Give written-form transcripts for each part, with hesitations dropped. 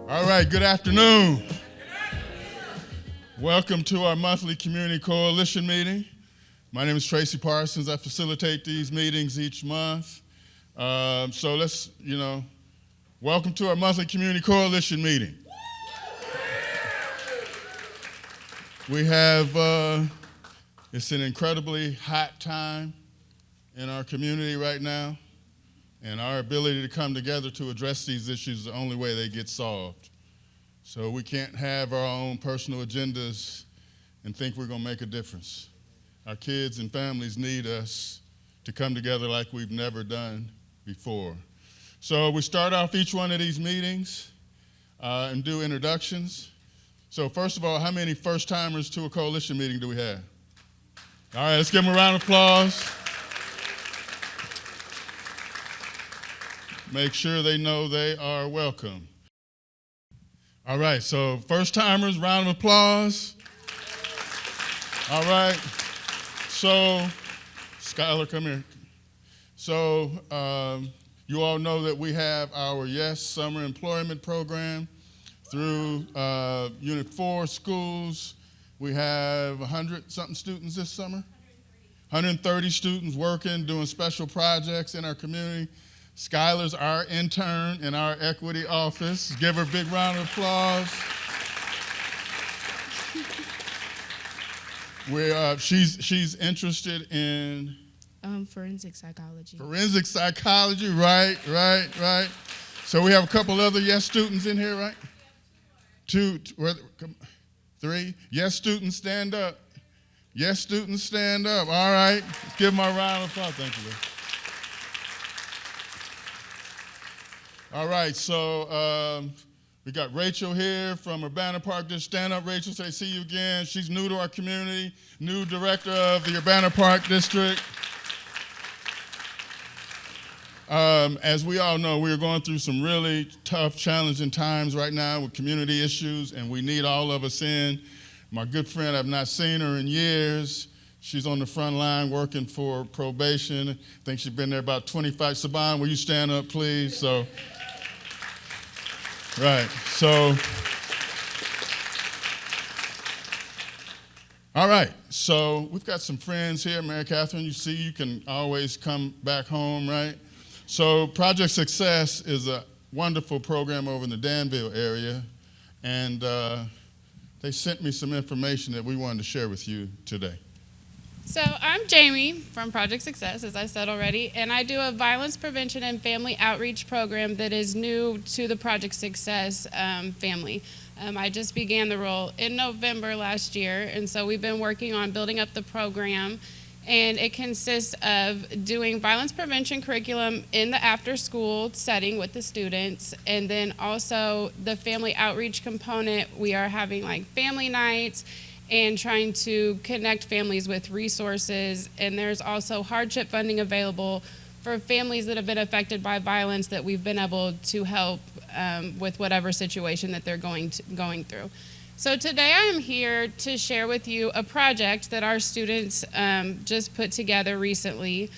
All right, good afternoon. Welcome to our monthly Community Coalition meeting. My name is Tracy Parsons. I facilitate these meetings each month. So let's, welcome to our monthly Community Coalition meeting. We have, it's an incredibly hot time in our community right now, and our ability to come together to address these issues is the only way they get solved. So we can't have our own personal agendas and think we're going to make a difference. Our kids and families need us to come together like we've never done before. So we start off each one of these meetings and do introductions. So first of all, how many first-timers to a coalition meeting do we have? All right, let's give them a round of applause. Make sure they know they are welcome. All right, so first-timers, round of applause. All right, so Skylar, come here. So you all know that we have our YES Summer Employment Program through Unit 4 schools. We have 100-something students this summer. 130 students working, doing special projects in our community. Skylar's our intern in our equity office. Give her a big round of applause. She's interested in forensic psychology. Forensic psychology, right. So we have a couple other YES students in here, right? Three. YES students, stand up. YES students, stand up. All right. Let's give them a round of applause. Thank you. All right, so we got Rachel here from Urbana Park District. Stand up, Rachel, say see you again. She's new to our community, new director of the Urbana Park District. As we all know, we are going through some really tough, challenging times right now with community issues, and we need all of us in. My good friend, I've not seen her in years. She's on the front line working for probation. I think she's been there about 25. Saban, will you stand up, please? So, right. So, all right. So we've got some friends here. Mary Catherine, you can always come back home, right? So Project Success is a wonderful program over in the Danville area, and they sent me some information that we wanted to share with you today. So I'm Jamie from Project Success, as I said already, and I do a violence prevention and family outreach program that is new to the Project Success family. I just began the role in November last year, and so we've been working on building up the program, and it consists of doing violence prevention curriculum in the after-school setting with the students, and then also the family outreach component. We are having like family nights and trying to connect families with resources. And there's also hardship funding available for families that have been affected by violence that we've been able to help with whatever situation that they're going through. So today I am here to share with you a project that our students just put together recently.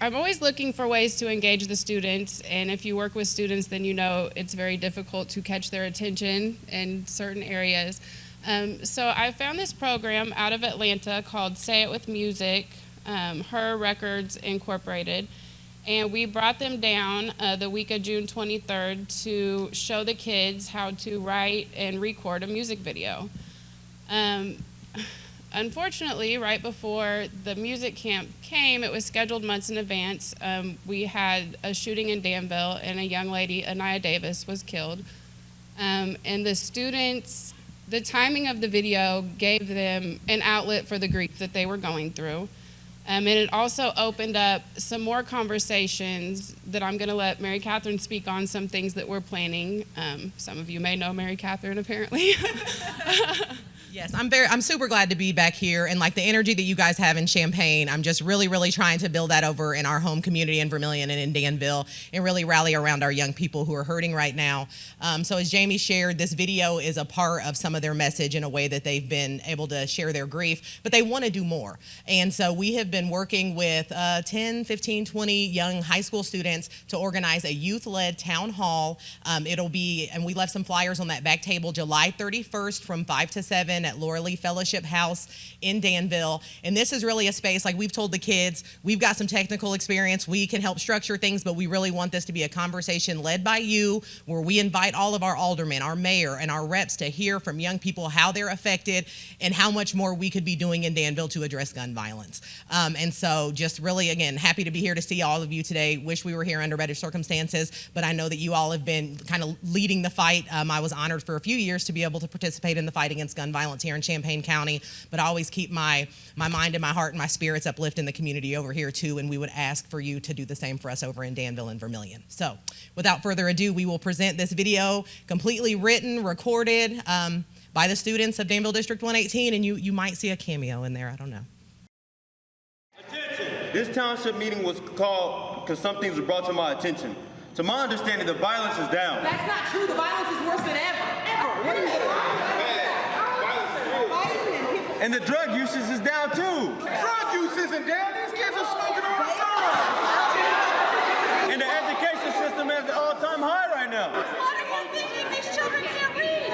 I'm always looking for ways to engage the students, and if you work with students, then you know it's very difficult to catch their attention in certain areas. So I found this program out of Atlanta called Say It With Music, Her Records Incorporated, and we brought them down the week of June 23rd to show the kids how to write and record a music video. Unfortunately, right before the music camp came, it was scheduled months in advance. We had a shooting in Danville, and a young lady, Anaya Davis, was killed. And the students, the timing of the video gave them an outlet for the grief that they were going through. And it also opened up some more conversations that I'm going to let Mary Catherine speak on, some things that we're planning. Some of you may know Mary Catherine, apparently. Yes, I'm super glad to be back here, and like the energy that you guys have in Champaign, I'm just really trying to build that over in our home community in Vermilion and in Danville, and really rally around our young people who are hurting right now. So as Jamie shared, this video is a part of some of their message in a way that they've been able to share their grief, but they want to do more. And so we have been working with 10, 15, 20 young high school students to organize a youth-led town hall. It'll be, and we left some flyers on that back table, July 31st from 5 to 7 at Laura Lee Fellowship House in Danville. And this is really a space, like we've told the kids, we've got some technical experience, we can help structure things, but we really want this to be a conversation led by you, where we invite all of our aldermen, our mayor, and our reps to hear from young people how they're affected and how much more we could be doing in Danville to address gun violence. And so just really, again, happy to be here to see all of you today. Wish we were here under better circumstances, but I know that you all have been kind of leading the fight. I was honored for a few years to be able to participate in the fight against gun violence here in Champaign County, but I always keep my mind and my heart and my spirits uplifting the community over here too, and we would ask for you to do the same for us over in Danville and Vermilion. So without further ado, we will present this video completely written, recorded by the students of Danville District 118, and you might see a cameo in there, I don't know. Attention! This township meeting was called because some things were brought to my attention. To my understanding, the violence is down. That's not true. The violence is worse than ever. What is it? And the drug usage is down too. Drug use isn't down. These kids are smoking all the time. And the education system is at an all-time high right now. What are you thinking? These children can't read.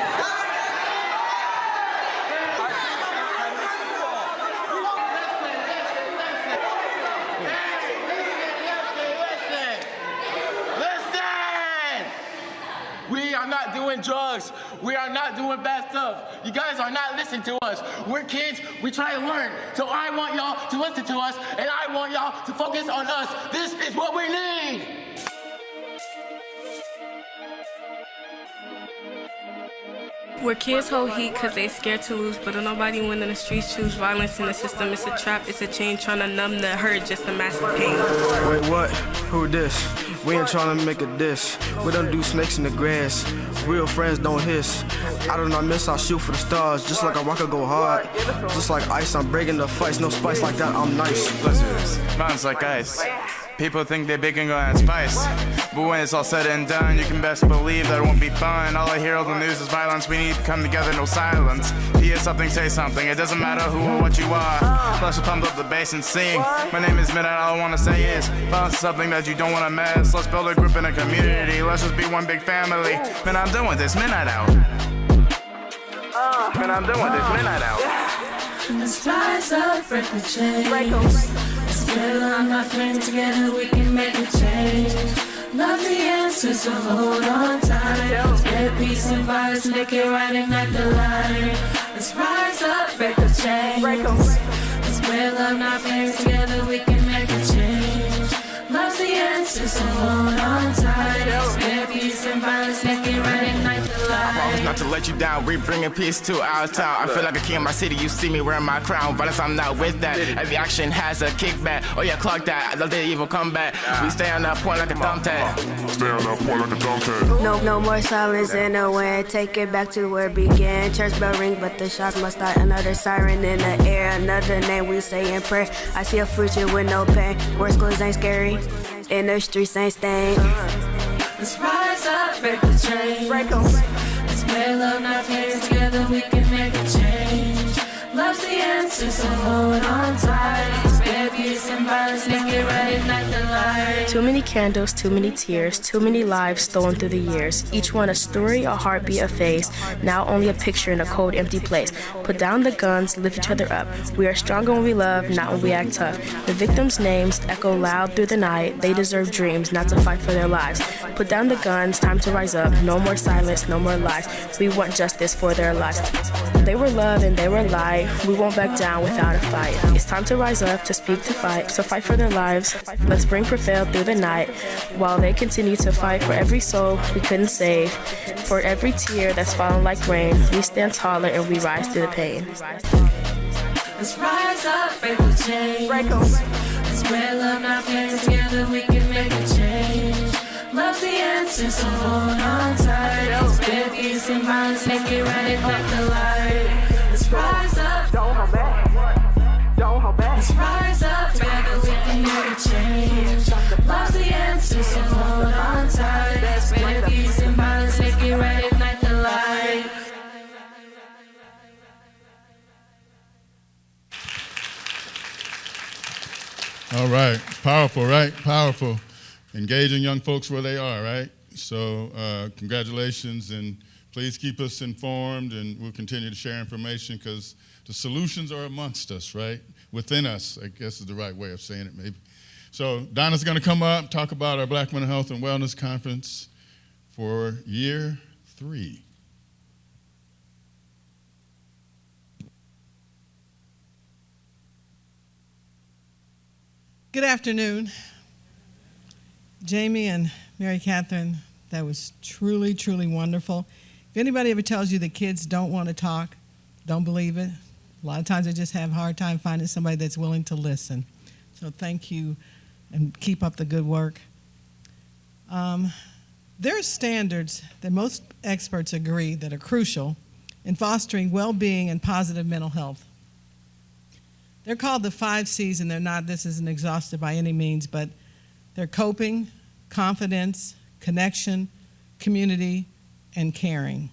We are not doing drugs. We are not doing bad stuff. You guys are not listening to us. We're kids. We try to learn. So I want y'all to listen to us, and I want y'all to focus on us. This is what we need. Where kids hold heat cause they scared to lose, but don't nobody win in the streets choose violence in the system. It's a trap, it's a chain trying to numb the hurt, just a massive pain. Wait, what? Who this? We ain't trying to make a diss. We don't do snakes in the grass. Real friends don't hiss. I do not miss, I shoot for the stars. Just like a rock, I go hard. Just like ice, I'm breaking the fights. No spice like that, I'm nice. Let's do this. Mountains like ice. People think they're big and go and spice. But when it's all said and done, you can best believe that it won't be fun. All I hear on the news is violence. We need to come together, no silence. Hear something, say something. It doesn't matter who or what you are. Let's pump up the bass and sing. My name is Midnight, all I want to say is violence is something that you don't want to mess. Let's build a group in a community. Let's just be one big family. Man, I'm done with this midnight out. Man, I'm done with this midnight out. Let's rise up, break the chains. Let's build on our friends together, we can make a change. Love the answer, so hold on tight. Spread peace and violence, make it right and not the line. Let's rise up, break the chains. Let's build on our friends together, we can make a change. Love's the answer, so hold on tight. Spread peace and violence, make it right and not the line. I promise not to let you down, we bringing peace to our town. I feel like a king in my city, you see me wearing my crown. Violence, I'm not with that. Every action has a kickback. Oh yeah, clock that, I love the evil comeback. We stay on that point like a thumbtack. Stay on that point like a thumbtack. No more silence in the wind. Take it back to where it began. Church bell ring, but the shots must start. Another siren in the air, another name we say in prayer. I see a future with no pain. Worst schools ain't scary, in the streets ain't stained. Let's rise up, break the chains. Let's build on our friends together, we can make a change. Love's the answer, so hold on tight. Spare peace and violence, make it right and not the lie. Too many candles, too many tears, too many lives stolen through the years. Each one a story, a heartbeat, a face. Now only a picture in a cold, empty place. Put down the guns, lift each other up. We are stronger when we love, not when we act tough. The victims' names echo loud through the night. They deserve dreams, not to fight for their lives. Put down the guns, time to rise up. No more silence, no more lies. We want justice for their lives. They were love and they were light. We won't back down without a fight. It's time to rise up, to speak, to fight. So fight for their lives. Let's bring prevail through the night. While they continue to fight for every soul we couldn't save. For every tear that's fallen like rain. We stand taller and we rise through the pain. Let's rise up, break the chains. Let's build on our friends together, we can make a change. Love's the answer, so hold on tight. Spare peace and violence, make it right and not the light. Let's right. It's powerful, right? Powerful. Engaging young folks where they are, right? So congratulations, and please keep us informed, and we'll continue to share information because the solutions are amongst us, right? Within us, I guess is the right way of saying it, maybe. So Donna's going to come up, talk about our Black Mental Health and Wellness Conference for year 3. Good afternoon. Jamie and Mary Catherine, that was truly, truly wonderful. If anybody ever tells you that kids don't want to talk, don't believe it. A lot of times they just have a hard time finding somebody that's willing to listen. So thank you, and keep up the good work. There are standards that most experts agree that are crucial in fostering well-being and positive mental health. They're called the 5 C's, and this isn't exhaustive by any means, but they're coping, confidence, connection, community, and caring.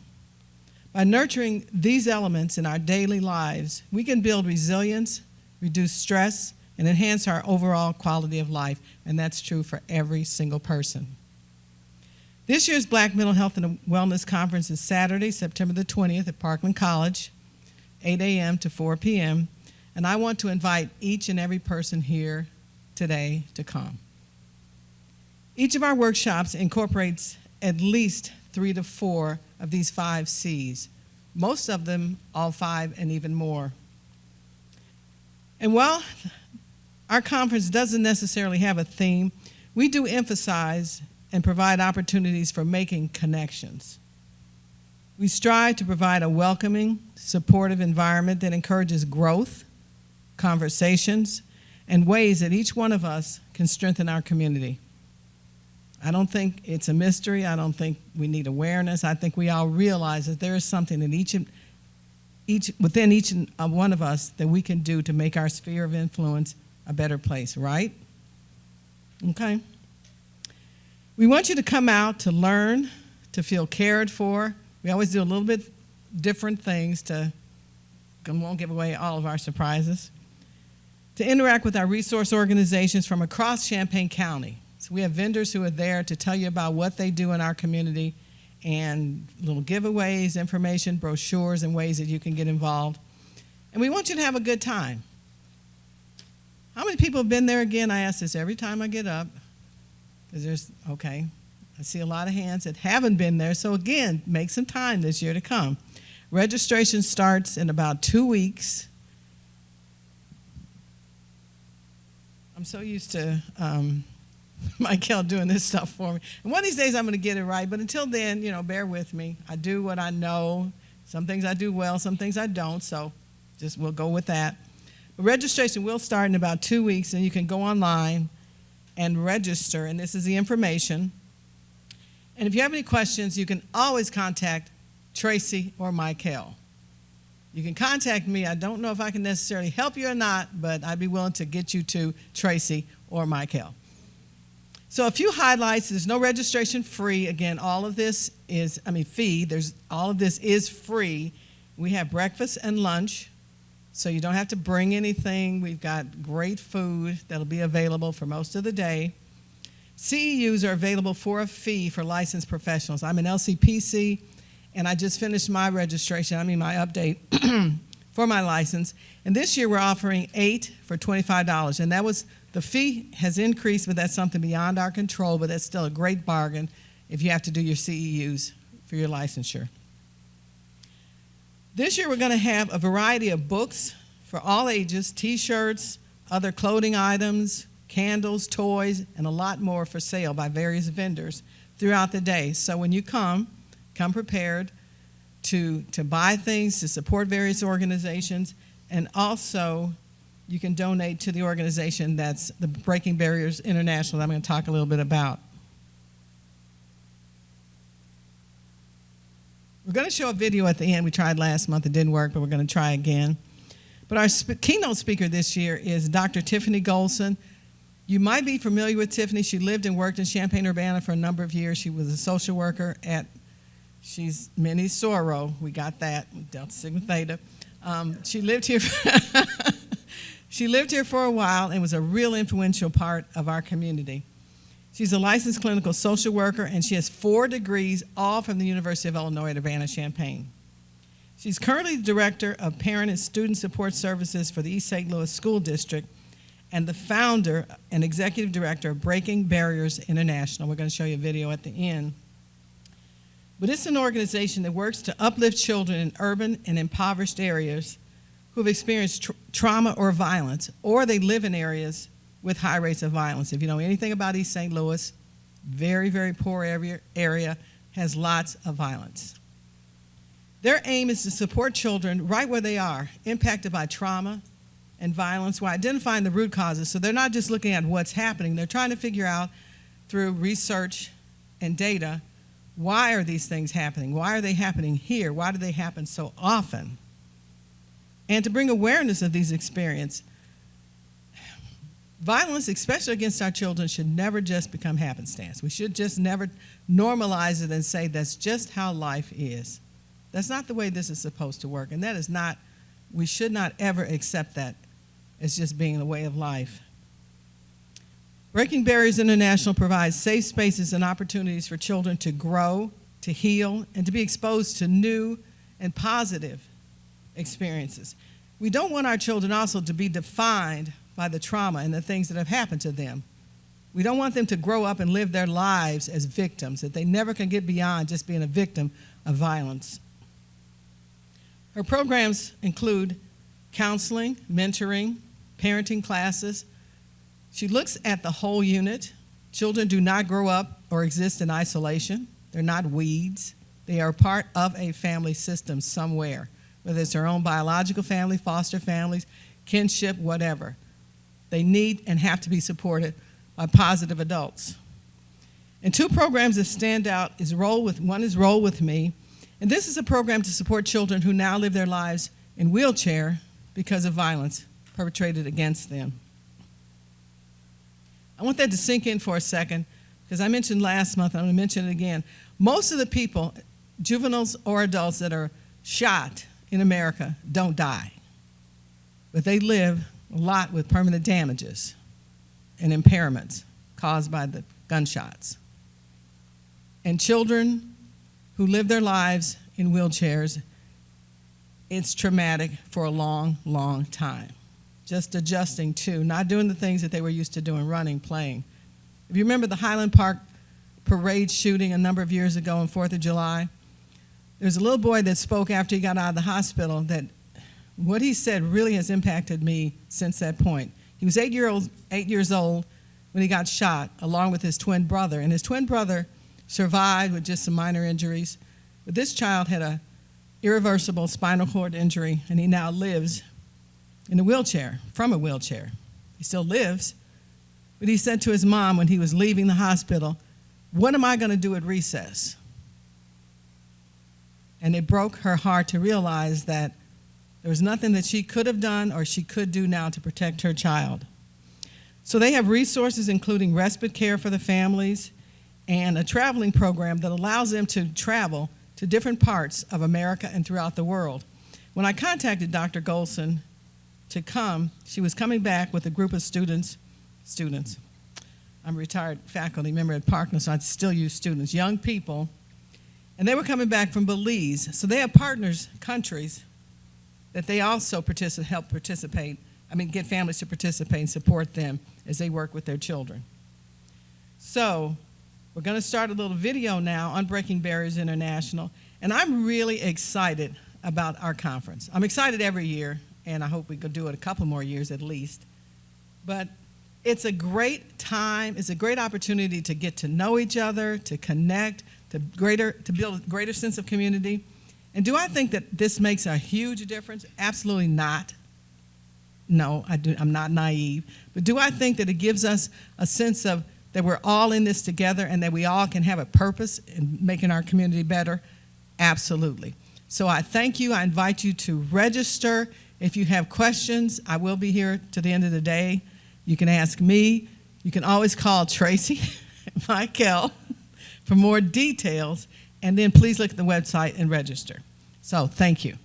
By nurturing these elements in our daily lives, we can build resilience, reduce stress, and enhance our overall quality of life, and that's true for every single person. This year's Black Mental Health and Wellness Conference is Saturday, September the 20th at Parkland College, 8 a.m. to 4 p.m., and I want to invite each and every person here today to come. Each of our workshops incorporates at least 3 to 4 of these 5 C's, most of them all 5 and even more. And while our conference doesn't necessarily have a theme, we do emphasize and provide opportunities for making connections. We strive to provide a welcoming, supportive environment that encourages growth, conversations, and ways that each one of us can strengthen our community. I don't think it's a mystery. I don't think we need awareness. I think we all realize that there is something that within each one of us that we can do to make our sphere of influence a better place, right? Okay. We want you to come out to learn, to feel cared for. We always do a little bit different things won't give away all of our surprises. To interact with our resource organizations from across Champaign County. So we have vendors who are there to tell you about what they do in our community and little giveaways, information, brochures, and ways that you can get involved. And we want you to have a good time. How many people have been there again? I ask this every time I get up. Okay, I see a lot of hands that haven't been there. So again, make some time this year to come. Registration starts in about 2 weeks. I'm so used to Michael doing this stuff for me. And one of these days I'm going to get it right, but until then, bear with me. I do what I know. Some things I do well, some things I don't, so we'll go with that. But registration will start in about 2 weeks, and you can go online and register, and this is the information. And if you have any questions, you can always contact Tracy or Michael. You can contact me. I don't know if I can necessarily help you or not, but I'd be willing to get you to Tracy or Michael. So a few highlights. There's no registration free. Again, all of this is, fee. All of this is free. We have breakfast and lunch, so you don't have to bring anything. We've got great food that'll be available for most of the day. CEUs are available for a fee for licensed professionals. I'm an LCPC, and I just finished my registration, my update for my license. And this year we're offering 8 for $25. And the fee has increased, but that's something beyond our control, but that's still a great bargain if you have to do your CEUs for your licensure. This year we're going to have a variety of books for all ages, t-shirts, other clothing items, candles, toys, and a lot more for sale by various vendors throughout the day. So when you come prepared to buy things, to support various organizations, and also you can donate to the organization that's the Breaking Barriers International that I'm going to talk a little bit about. We're going to show a video at the end. We tried last month. It didn't work, but we're going to try again. But our keynote speaker this year is Dr. Tiffany Golson. You might be familiar with Tiffany. She lived and worked in Champaign-Urbana for a number of years. She was a social worker she's Minnie Sorrow. We got that. We dealt Sigma Theta. She lived here. She lived here for a while and was a real influential part of our community. She's a licensed clinical social worker, and she has 4 degrees, all from the University of Illinois at Urbana-Champaign. She's currently the Director of Parent and Student Support Services for the East St. Louis School District and the founder and Executive Director of Breaking Barriers International. We're going to show you a video at the end. But it's an organization that works to uplift children in urban and impoverished areas who have experienced trauma or violence, or they live in areas with high rates of violence. If you know anything about East St. Louis, very, very poor area, has lots of violence. Their aim is to support children right where they are, impacted by trauma and violence, while identifying the root causes. So they're not just looking at what's happening, they're trying to figure out through research and data, why are these things happening? Why are they happening here? Why do they happen so often? And to bring awareness of these experiences. Violence, especially against our children, should never just become happenstance. We should just never normalize it and say that's just how life is. That's not the way this is supposed to work, and that is not, we should not ever accept that as just being the way of life. Breaking Barriers International provides safe spaces and opportunities for children to grow, to heal, and to be exposed to new and positive experiences. We don't want our children also to be defined by the trauma and the things that have happened to them. We don't want them to grow up and live their lives as victims, that they never can get beyond just being a victim of violence. Her programs include counseling, mentoring, parenting classes. She looks at the whole unit. Children do not grow up or exist in isolation. They're not weeds. They are part of a family system somewhere, whether it's their own biological family, foster families, kinship, whatever. They need and have to be supported by positive adults. And 2 programs that stand out one is Roll With Me, and this is a program to support children who now live their lives in wheelchair because of violence perpetrated against them. I want that to sink in for a second, because I mentioned last month, and I'm going to mention it again. Most of the people, juveniles or adults that are shot in America, don't die, but they live a lot with permanent damages and impairments caused by the gunshots. And children who live their lives in wheelchairs, it's traumatic for a long, long time. Just adjusting to, not doing the things that they were used to doing, running, playing. If you remember the Highland Park parade shooting a number of years ago on 4th of July, there's a little boy that spoke after he got out of the hospital that what he said really has impacted me since that point. He was 8 years old when he got shot, along with his twin brother. And his twin brother survived with just some minor injuries. But this child had an irreversible spinal cord injury, and he now lives in a wheelchair, from a wheelchair. He still lives, but he said to his mom when he was leaving the hospital, "What am I going to do at recess?" And it broke her heart to realize that there was nothing that she could have done or she could do now to protect her child. So they have resources including respite care for the families and a traveling program that allows them to travel to different parts of America and throughout the world. When I contacted Dr. Golson to come, she was coming back with a group of students. I'm a retired faculty member at Parkland, so I still use students, young people, and they were coming back from Belize. So they have partners, countries, that they also help participate, get families to participate and support them as they work with their children. So we're going to start a little video now on Breaking Barriers International, and I'm really excited about our conference. I'm excited every year, and I hope we could do it a couple more years at least. But it's a great time, it's a great opportunity to get to know each other, to connect, to build a greater sense of community. And do I think that this makes a huge difference? Absolutely not. No, I'm not naive. But do I think that it gives us a sense of that we're all in this together and that we all can have a purpose in making our community better? Absolutely. So I thank you. I invite you to register. If you have questions, I will be here to the end of the day. You can ask me. You can always call Tracy, Michael, for more details. And then please look at the website and register. So thank you.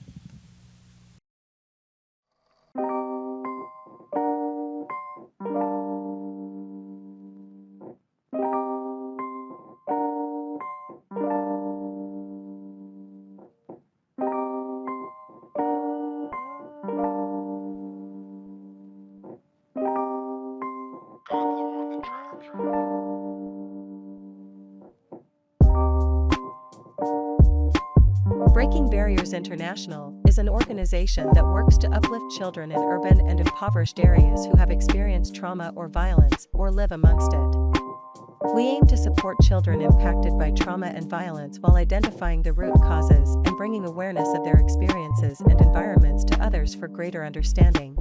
Breaking Barriers International is an organization that works to uplift children in urban and impoverished areas who have experienced trauma or violence or live amongst it. We aim to support children impacted by trauma and violence while identifying the root causes and bringing awareness of their experiences and environments to others for greater understanding.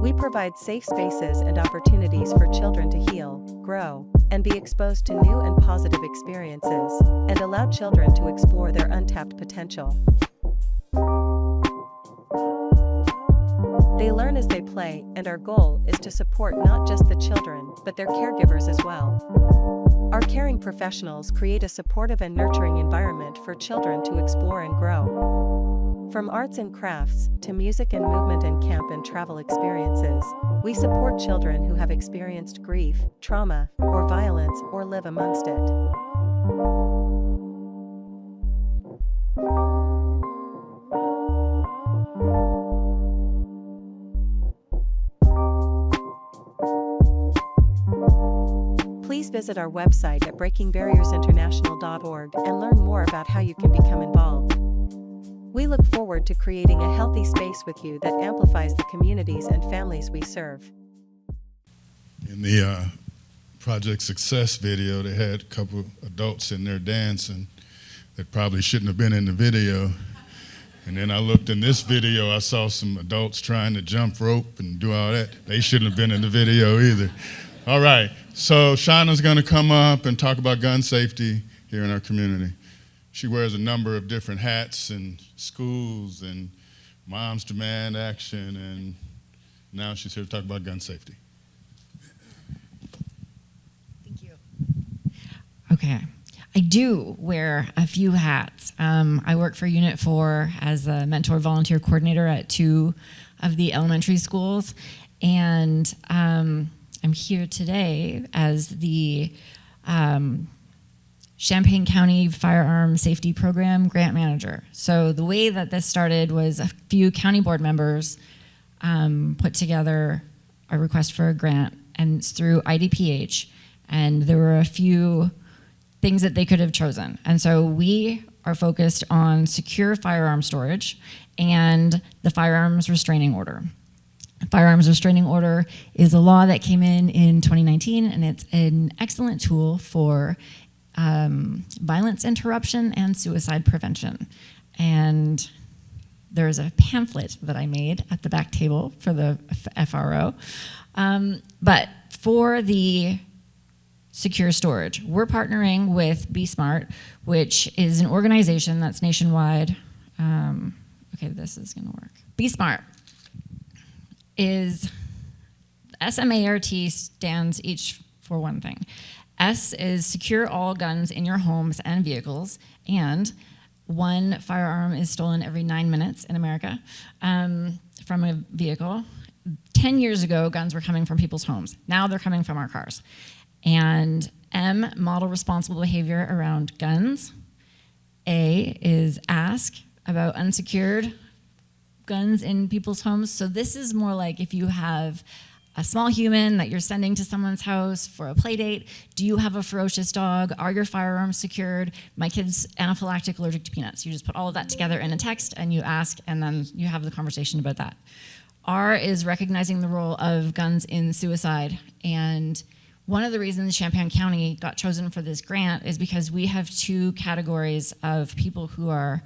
We provide safe spaces and opportunities for children to heal, grow, and be exposed to new and positive experiences, and allow children to explore their untapped potential. They learn as they play, and our goal is to support not just the children, but their caregivers as well. Our caring professionals create a supportive and nurturing environment for children to explore and grow. From arts and crafts, to music and movement and camp and travel experiences, we support children who have experienced grief, trauma, or violence, or live amongst it. Please visit our website at breakingbarriersinternational.org and learn more about how you can become involved. We look forward to creating a healthy space with you that amplifies the communities and families we serve. In the Project Success video, they had a couple adults in there dancing that probably shouldn't have been in the video. And then I looked in this video, I saw some adults trying to jump rope and do all that. They shouldn't have been in the video either. All right, so Shauna's gonna come up and talk about gun safety here in our community. She wears a number of different hats in schools and Moms Demand Action, and now she's here to talk about gun safety. Thank you. Okay. I do wear a few hats. I work for Unit 4 as a mentor volunteer coordinator at 2 of the elementary schools, and I'm here today as the Champaign County Firearm Safety Program Grant Manager. So the way that this started was a few county board members put together a request for a grant, and it's through IDPH, and there were a few things that they could have chosen. And so we are focused on secure firearm storage and the firearms restraining order. Firearms restraining order is a law that came in 2019, and it's an excellent tool for violence interruption and suicide prevention. And there's a pamphlet that I made at the back table for the FRO. But for the secure storage, we're partnering with Be Smart, which is an organization that's nationwide. Okay, this is gonna work. Be Smart is, SMART stands each for one thing. S is secure all guns in your homes and vehicles, and 1 firearm is stolen every 9 minutes in America from a vehicle. 10 years ago, guns were coming from people's homes. Now they're coming from our cars. And M, model responsible behavior around guns. A is ask about unsecured guns in people's homes. So this is more like if you have a small human that you're sending to someone's house for a play date. Do you have a ferocious dog? Are your firearms secured? My kid's anaphylactic allergic to peanuts. You just put all of that together in a text and you ask, and then you have the conversation about that. R is recognizing the role of guns in suicide. And one of the reasons Champaign County got chosen for this grant is because we have 2 categories of people who are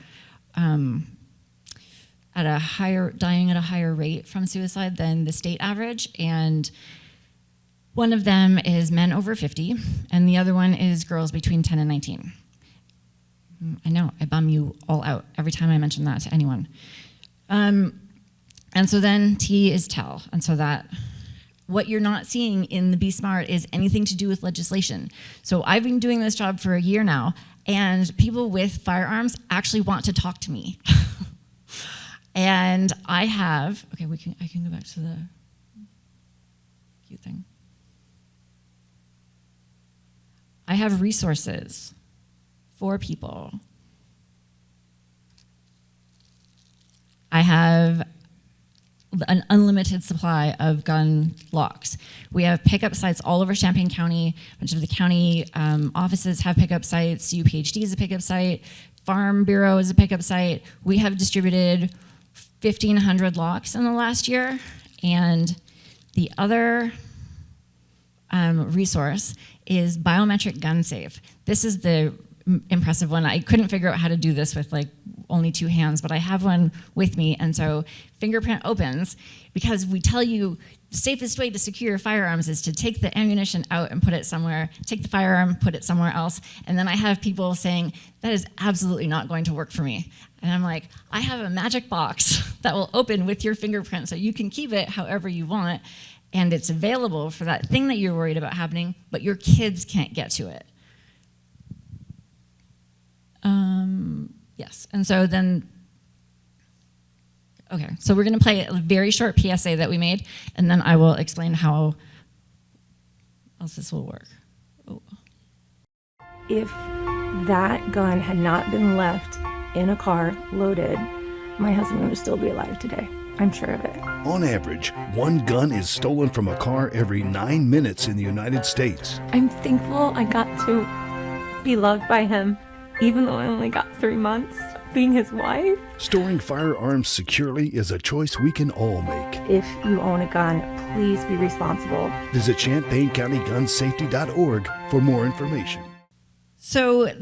dying at a higher rate from suicide than the state average, and one of them is men over 50, and the other one is girls between 10 and 19. I know, I bum you all out every time I mention that to anyone. And so then T is tell, and so that what you're not seeing in the Be Smart is anything to do with legislation. So I've been doing this job for a year now, and people with firearms actually want to talk to me. And I have, okay, I can go back to the cute thing. I have resources for people. I have an unlimited supply of gun locks. We have pickup sites all over Champaign County. A bunch of the county offices have pickup sites. UPHD is a pickup site. Farm Bureau is a pickup site. We have distributed 1,500 locks in the last year. And the other resource is biometric gun safe. This is the impressive one. I couldn't figure out how to do this with like only 2 hands, but I have one with me. And so fingerprint opens because we tell you the safest way to secure your firearms is to take the ammunition out and put it somewhere, take the firearm, put it somewhere else. And then I have people saying, that is absolutely not going to work for me. And I'm like, I have a magic box that will open with your fingerprint so you can keep it however you want. And it's available for that thing that you're worried about happening, but your kids can't get to it. Yes, and so then, okay, so we're gonna play a very short PSA that we made, and then I will explain how else this will work. Oh. If that gun had not been left in a car loaded, my husband would still be alive today. I'm sure of it. On average, 1 gun is stolen from a car every 9 minutes in the United States. I'm thankful I got to be loved by him, even though I only got 3 months being his wife. Storing firearms securely is a choice we can all make. If you own a gun, please be responsible. Visit ChampaignCountyGunSafety.org for more information. So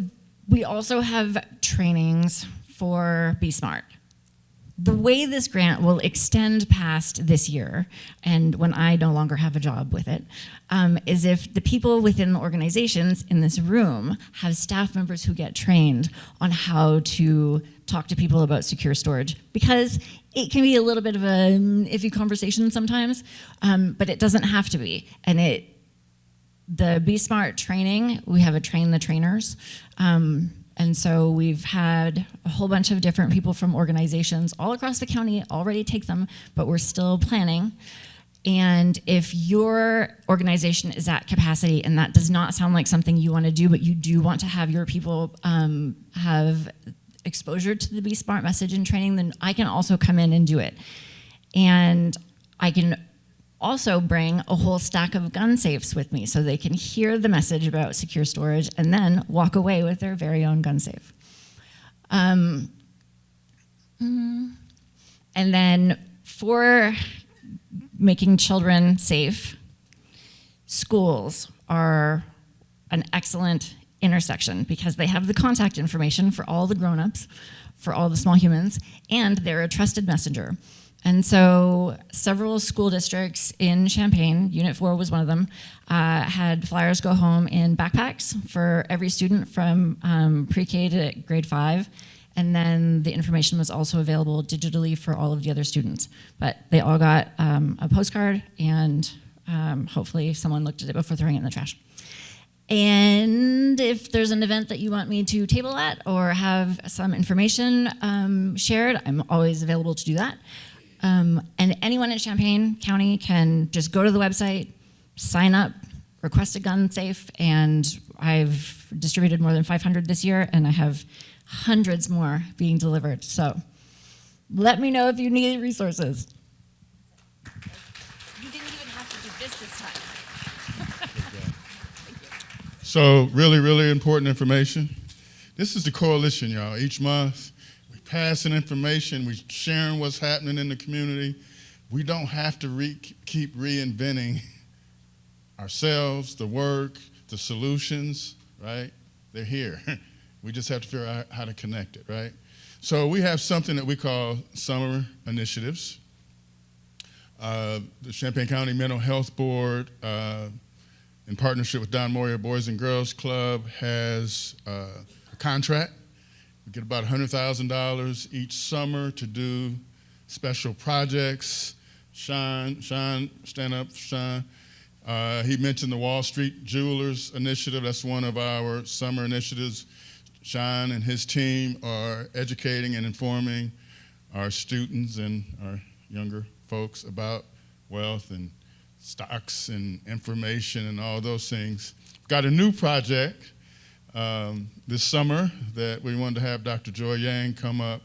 we also have trainings for Be Smart. The way this grant will extend past this year, and when I no longer have a job with it, is if the people within the organizations in this room have staff members who get trained on how to talk to people about secure storage, because it can be a little bit of an iffy conversation sometimes, but it doesn't have to be. And the Be Smart training, we have a Train the Trainers. And so we've had a whole bunch of different people from organizations all across the county already take them, but we're still planning. And if your organization is at capacity and that does not sound like something you want to do, but you do want to have your people have exposure to the Be Smart message and training, then I can also come in and do it. And I can also bring a whole stack of gun safes with me so they can hear the message about secure storage and then walk away with their very own gun safe. And then for making children safe, schools are an excellent intersection because they have the contact information for all the grown-ups, for all the small humans, and they're a trusted messenger. And so several school districts in Champaign, Unit 4 was one of them, had flyers go home in backpacks for every student from pre-K to grade 5. And then the information was also available digitally for all of the other students. But they all got a postcard, and hopefully someone looked at it before throwing it in the trash. And if there's an event that you want me to table at or have some information shared, I'm always available to do that. And anyone in Champaign County can just go to the website, sign up, request a gun safe, and I've distributed more than 500 this year, and I have hundreds more being delivered. So let me know if you need resources. You didn't even have to do this time. So really, really important information. This is the coalition, y'all. Each month, passing information, we're sharing what's happening in the community. We don't have to keep reinventing ourselves, the work, the solutions, right? They're here. We just have to figure out how to connect it, right? So we have something that we call summer initiatives. The Champaign County Mental Health Board, in partnership with Don Moyer Boys and Girls Club, has a contract. We get about $100,000 each summer to do special projects. Sean, stand up, Sean. He mentioned the Wall Street Jewelers Initiative. That's one of our summer initiatives. Sean and his team are educating and informing our students and our younger folks about wealth and stocks and information and all those things. We've got a new project this summer that we wanted to have Dr. Joy Yang come up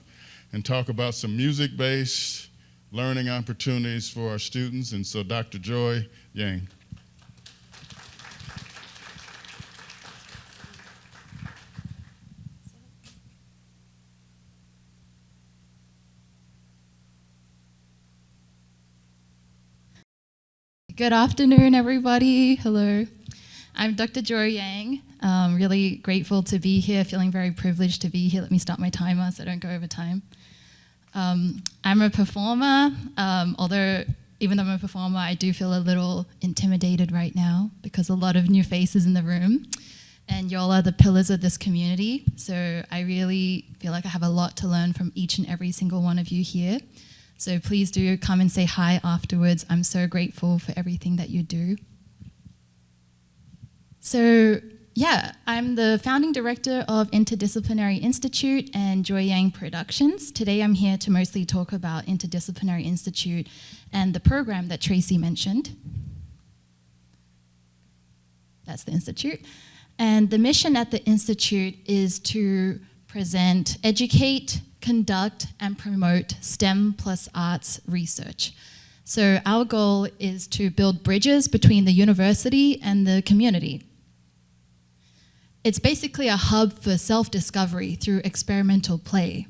and talk about some music-based learning opportunities for our students. And so Dr. Joy Yang. Good afternoon, everybody. Hello. I'm Dr. Joy Yang. Really grateful to be here, feeling very privileged to be here. Let me start my timer so I don't go over time. I'm a performer, although even though I'm a performer, I do feel a little intimidated right now because a lot of new faces in the room, and y'all are the pillars of this community. So I really feel like I have a lot to learn from each and every single one of you here. So please do come and say hi afterwards. I'm so grateful for everything that you do. So yeah, I'm the founding director of Interdisciplinary Institute and Joy Yang Productions. Today I'm here to mostly talk about Interdisciplinary Institute and the program that Tracy mentioned. That's the Institute. And the mission at the Institute is to present, educate, conduct, and promote STEM plus arts research. So our goal is to build bridges between the university and the community. It's basically a hub for self-discovery through experimental play.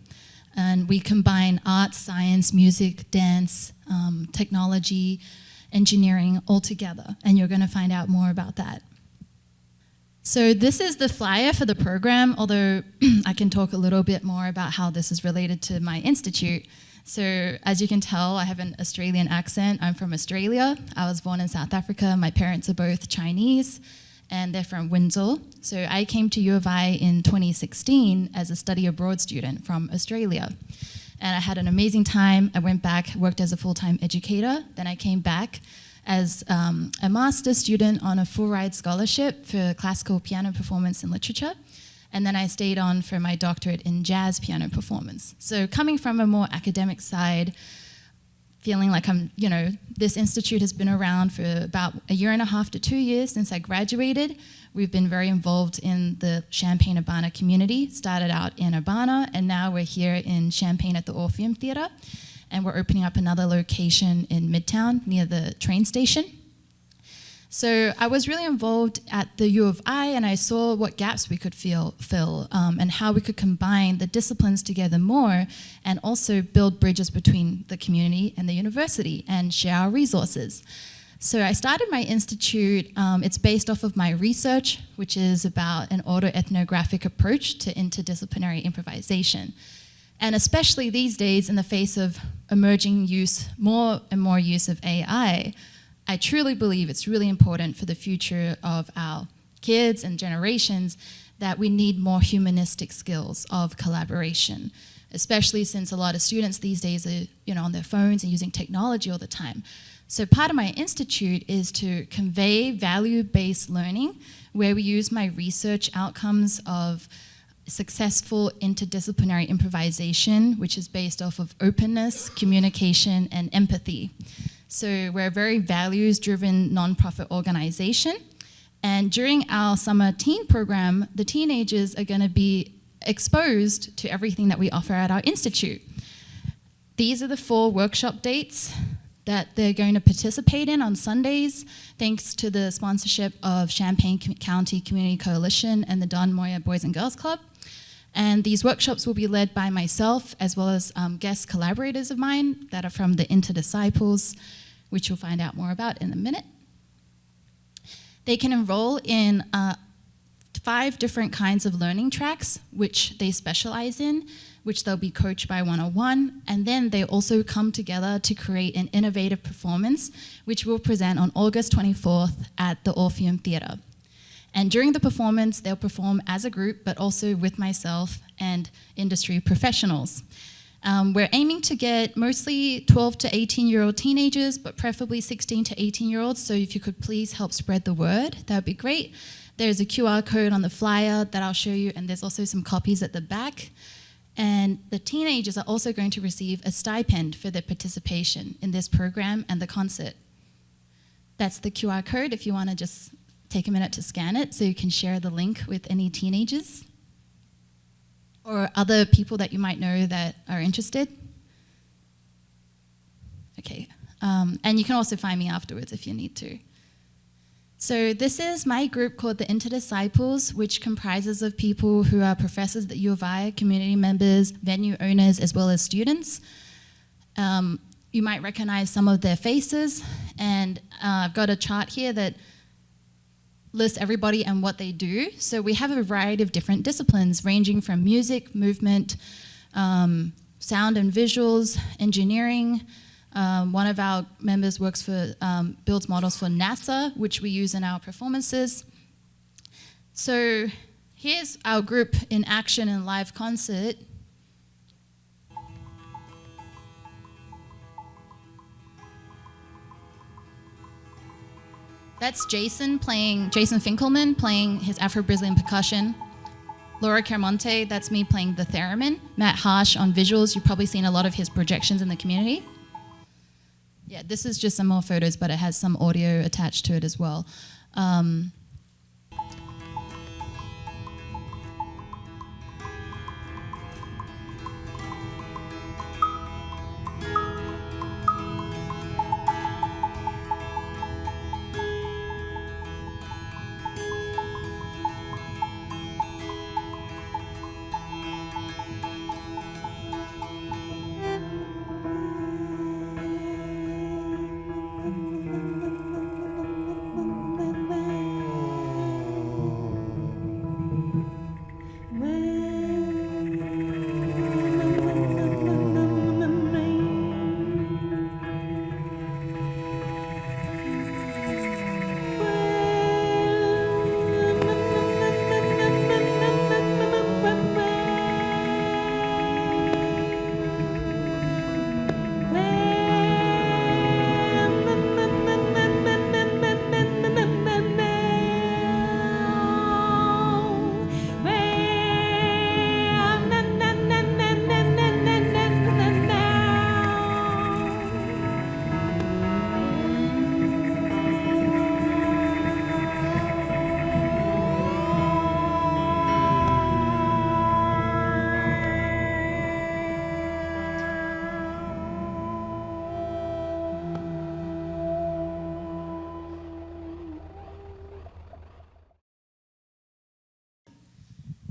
And we combine art, science, music, dance, technology, engineering all together. And you're going to find out more about that. So this is the flyer for the program, although I can talk a little bit more about how this is related to my institute. So as you can tell, I have an Australian accent. I'm from Australia. I was born in South Africa. My parents are both Chinese, and they're from Windsor. So I came to U of I in 2016 as a study abroad student from Australia. And I had an amazing time. I went back, worked as a full-time educator. Then I came back as a master's student on a full-ride scholarship for classical piano performance and literature. And then I stayed on for my doctorate in jazz piano performance. So coming from a more academic side, feeling like this institute has been around for about 1.5 to 2 years since I graduated. We've been very involved in the Champaign-Urbana community, started out in Urbana, and now we're here in Champaign at the Orpheum Theatre. And we're opening up another location in Midtown near the train station. So I was really involved at the U of I, and I saw what gaps we could fill and how we could combine the disciplines together more and also build bridges between the community and the university and share our resources. So I started my institute. It's based off of my research, which is about an autoethnographic approach to interdisciplinary improvisation. And especially these days, in the face of emerging use, more and more use of AI, I truly believe it's really important for the future of our kids and generations that we need more humanistic skills of collaboration, especially since a lot of students these days are on their phones and using technology all the time. So part of my institute is to convey value-based learning, where we use my research outcomes of successful interdisciplinary improvisation, which is based off of openness, communication, and empathy. So we're a very values-driven nonprofit organization. And during our summer teen program, the teenagers are going to be exposed to everything that we offer at our institute. These are the 4 workshop dates that they're going to participate in on Sundays, thanks to the sponsorship of Champaign County Community Coalition and the Don Moya Boys and Girls Club. And these workshops will be led by myself, as well as guest collaborators of mine that are from the Interdisciples, which you'll find out more about in a minute. They can enroll in 5 different kinds of learning tracks, which they specialize in, which they'll be coached by 101, and then they also come together to create an innovative performance, which we'll present on August 24th at the Orpheum Theatre. And during the performance, they'll perform as a group, but also with myself and industry professionals. We're aiming to get mostly 12 to 18-year-old teenagers, but preferably 16 to 18-year-olds, so if you could please help spread the word, that would be great. There's a QR code on the flyer that I'll show you, and there's also some copies at the back. And the teenagers are also going to receive a stipend for their participation in this program and the concert. That's the QR code if you want to just take a minute to scan it so you can share the link with any teenagers or other people that you might know that are interested. Okay. And you can also find me afterwards if you need to. So this is my group called the Interdisciples, which comprises of people who are professors at U of I, community members, venue owners, as well as students. You might recognize some of their faces, and I've got a chart here that lists everybody and what they do. So we have a variety of different disciplines, ranging from music, movement, sound and visuals, engineering. One of our members works for, builds models for NASA, which we use in our performances. So here's our group in action in live concert. That's Jason Finkelman playing his Afro-Brazilian percussion. Laura Carmonte, that's me playing the theremin. Matt Harsh on visuals, you've probably seen a lot of his projections in the community. Yeah, this is just some more photos, but it has some audio attached to it as well.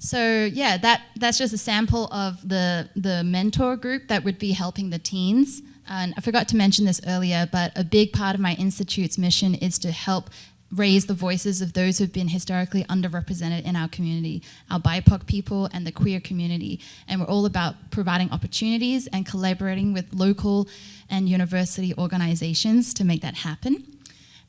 So yeah, that's just a sample of the mentor group that would be helping the teens. And I forgot to mention this earlier, but a big part of my institute's mission is to help raise the voices of those who've been historically underrepresented in our community, our BIPOC people and the queer community. And we're all about providing opportunities and collaborating with local and university organizations to make that happen.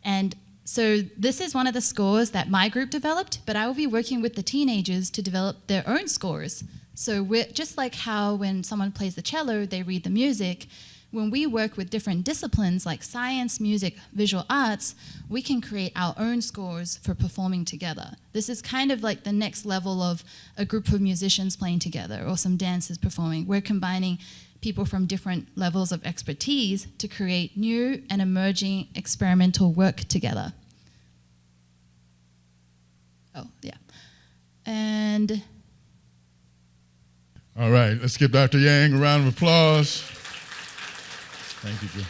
And so this is one of the scores that my group developed, but I will be working with the teenagers to develop their own scores. So we're just like how when someone plays the cello, they read the music. When we work with different disciplines like science, music, visual arts, we can create our own scores for performing together. This is kind of like the next level of a group of musicians playing together or some dancers performing. We're combining people from different levels of expertise to create new and emerging experimental work together. Oh, yeah. And all right, let's give Dr. Yang a round of applause. Thank you, Joe.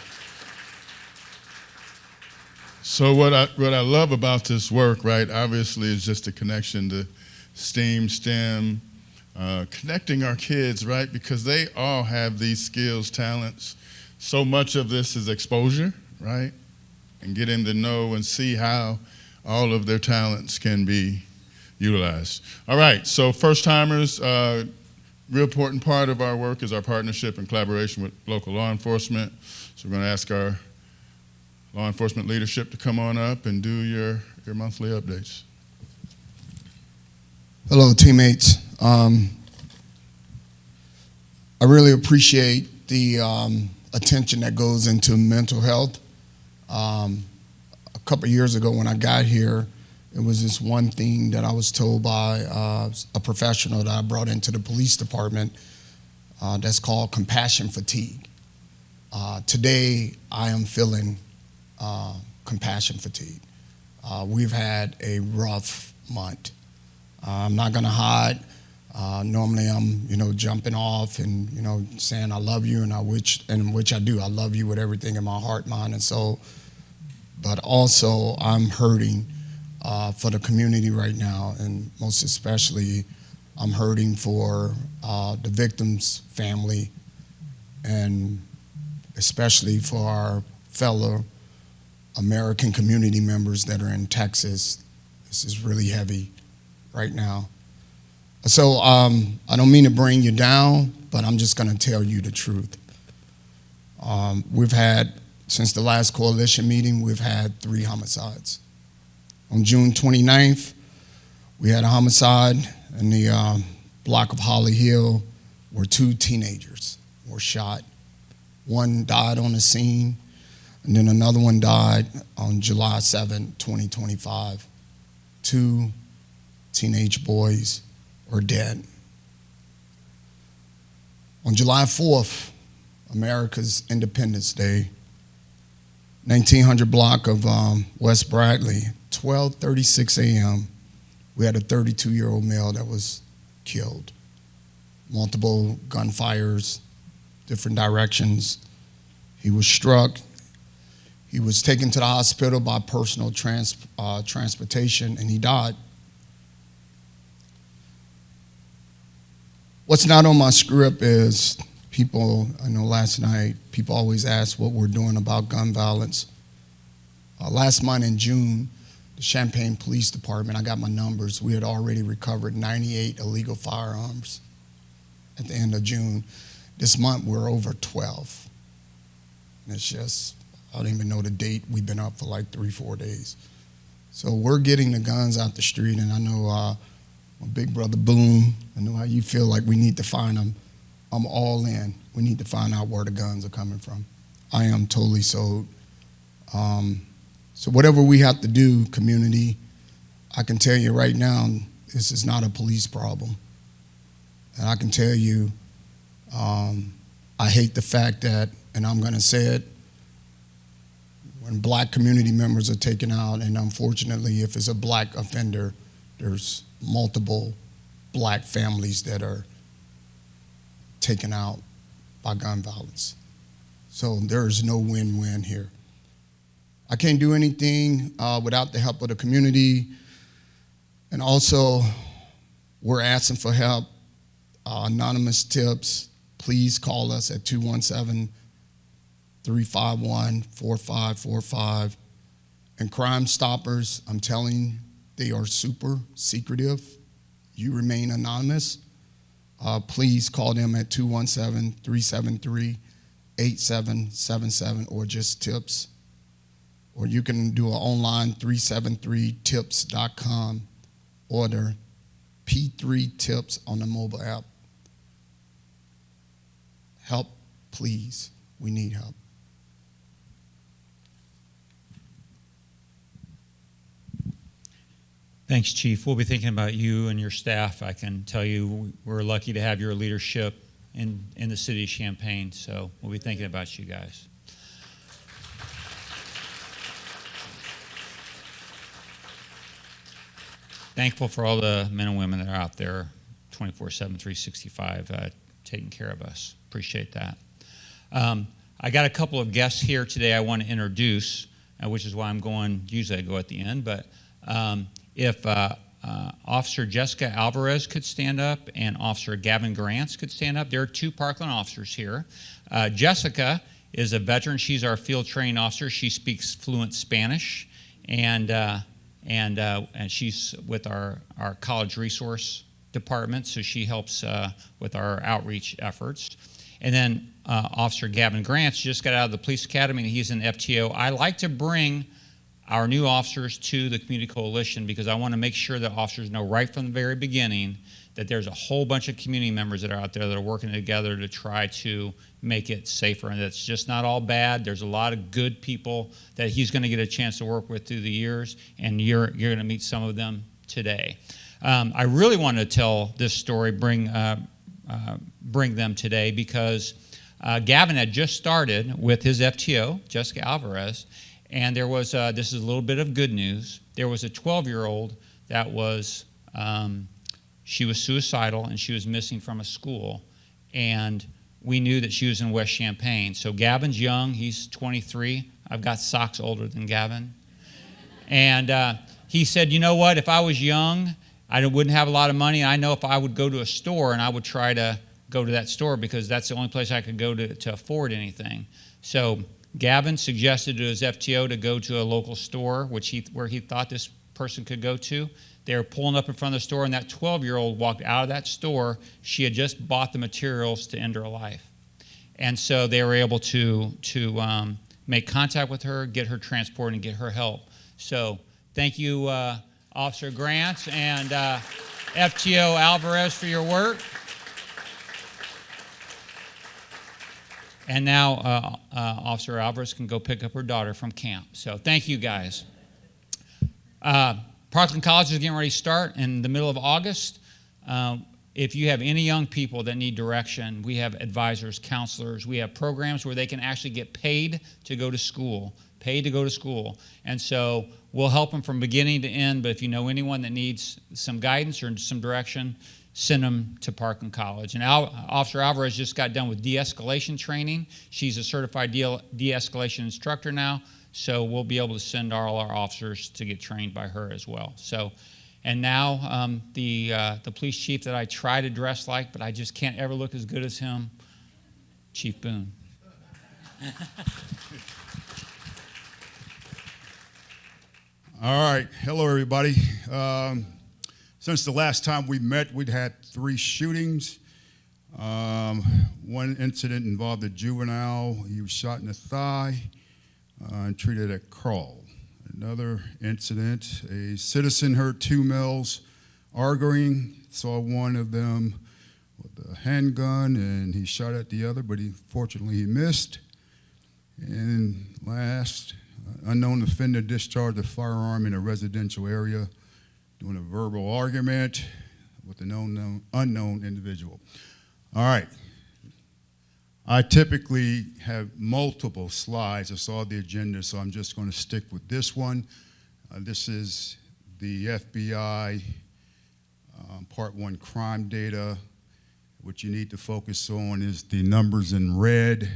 So what I love about this work, right, obviously is just the connection to STEM, connecting our kids, right, because they all have these skills, talents. So much of this is exposure, right, and getting to know and see how all of their talents can be utilized. All right, so first-timers, real important part of our work is our partnership and collaboration with local law enforcement. So we're going to ask our law enforcement leadership to come on up and do your monthly updates. Hello, teammates. I really appreciate the attention that goes into mental health. A couple of years ago when I got here, it was this one thing that I was told by a professional that I brought into the police department that's called compassion fatigue. Today, I am feeling compassion fatigue. We've had a rough month. I'm not going to hide. Normally I'm, jumping off and, saying I love you, and which I do. I love you with everything in my heart, mind, and soul. But also I'm hurting for the community right now, and most especially I'm hurting for the victim's family, and especially for our fellow American community members that are in Texas. This is really heavy right now. So I don't mean to bring you down, but I'm just going to tell you the truth. We've had, since the last coalition meeting, we've had 3 homicides. On June 29th, we had a homicide in the block of Holly Hill where 2 teenagers were shot. One died on the scene, and then another one died on July 7, 2025. 2 teenage boys are dead. On July 4th, America's Independence Day, 1900 block of West Bradley, 12:36 a.m., we had a 32-year-old male that was killed. Multiple gunfires, different directions. He was struck. He was taken to the hospital by personal transportation, and he died. What's not on my script is people, I know last night, people always ask what we're doing about gun violence. Last month in June, the Champaign Police Department, I got my numbers, we had already recovered 98 illegal firearms at the end of June. This month, we're over 12. And it's just, I don't even know the date. We've been up for like 3-4 days. So we're getting the guns out the street, and I know my big brother Boone, I know how you feel like we need to find them. I'm all in. We need to find out where the guns are coming from. I am totally sold. So whatever we have to do, community, I can tell you right now, this is not a police problem. And I can tell you, I hate the fact that, and I'm going to say it, when black community members are taken out, and unfortunately, if it's a black offender, there's multiple black families that are taken out by gun violence. So there is no win-win here. I can't do anything without the help of the community. And also, we're asking for help. Anonymous tips, please call us at 217-351-4545. And Crime Stoppers, I'm telling you, they are super secretive. You remain anonymous. Please call them at 217-373-8777 or just tips. Or you can do an online 373tips.com. Order P3 Tips on the mobile app. Help, please. We need help. Thanks, Chief. We'll be thinking about you and your staff. I can tell you we're lucky to have your leadership in the city of Champaign, so we'll be thinking about you guys. Thankful for all the men and women that are out there 24/7, 365 taking care of us. Appreciate that. I got a couple of guests here today I want to introduce, which is why I'm going, usually I go at the end, but if Officer Jessica Alvarez could stand up and Officer Gavin Grants could stand up. There are 2 Parkland officers here. Jessica is a veteran. She's our field training officer. She speaks fluent Spanish, and she's with our college resource department, so she helps with our outreach efforts. And then Officer Gavin Grants just got out of the police academy, and he's an FTO. I like to bring our new officers to the Community Coalition because I want to make sure that officers know right from the very beginning that there's a whole bunch of community members that are out there that are working together to try to make it safer, and it's just not all bad. There's a lot of good people that he's going to get a chance to work with through the years, and you're going to meet some of them today. I really want to tell this story, bring them today because Gavin had just started with his FTO, Jessica Alvarez, and there was, this is a little bit of good news, there was a 12-year-old that was She was suicidal and she was missing from a school, and we knew that she was in West Champaign. So Gavin's young, he's 23. I've got socks older than Gavin. And he said, you know what, if I was young, I wouldn't have a lot of money. I know if I would go to a store, and I would try to go to that store because that's the only place I could go to afford anything. So Gavin suggested to his FTO to go to a local store, where he thought this person could go to. They were pulling up in front of the store, and that 12-year-old walked out of that store. She had just bought the materials to end her life. And so they were able to make contact with her, get her transported, and get her help. So thank you, Officer Grant and FTO Alvarez, for your work. And now Officer Alvarez can go pick up her daughter from camp. So thank you, guys. Parkland College is getting ready to start in the middle of August. If you have any young people that need direction, we have advisors, counselors. We have programs where they can actually get paid to go to school, And so we'll help them from beginning to end, but if you know anyone that needs some guidance or some direction, send them to Parkland College. And Officer Alvarez just got done with de-escalation training. She's a certified de-escalation instructor now, so we'll be able to send all our officers to get trained by her as well. So, and now the police chief that I try to dress like, but I just can't ever look as good as him, Chief Boone. All right, hello everybody. Since the last time we met, we'd had 3 shootings. One incident involved a juvenile. He was shot in the thigh and treated at Crawl. Another incident, a citizen heard 2 males arguing, saw one of them with a handgun, and he shot at the other, but fortunately he missed. And last, unknown offender discharged a firearm in a residential area doing a verbal argument with an unknown individual. All right. I typically have multiple slides. I saw the agenda, so I'm just going to stick with this one. This is the FBI Part 1 crime data. What you need to focus on is the numbers in red,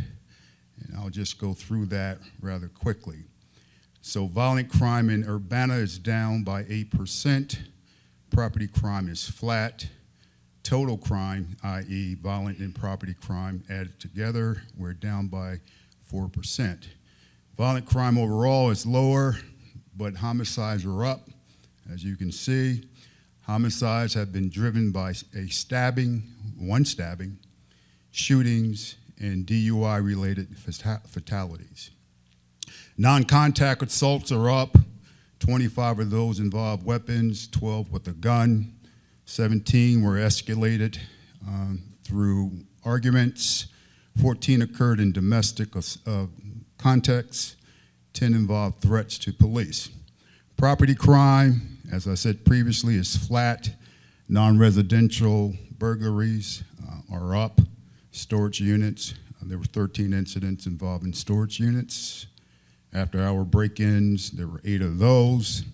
and I'll just go through that rather quickly. So violent crime in Urbana is down by 8%. Property crime is flat. Total crime, i.e. violent and property crime added together, we're down by 4%. Violent crime overall is lower, but homicides are up. As you can see, homicides have been driven by one stabbing, shootings, and DUI-related fatalities. Non-contact assaults are up. 25 of those involve weapons, 12 with a gun. 17 were escalated through arguments. 14 occurred in domestic contexts. 10 involved threats to police. Property crime, as I said previously, is flat. Non-residential burglaries are up. Storage units, there were 13 incidents involving storage units. After-hour break-ins, there were 8 of those.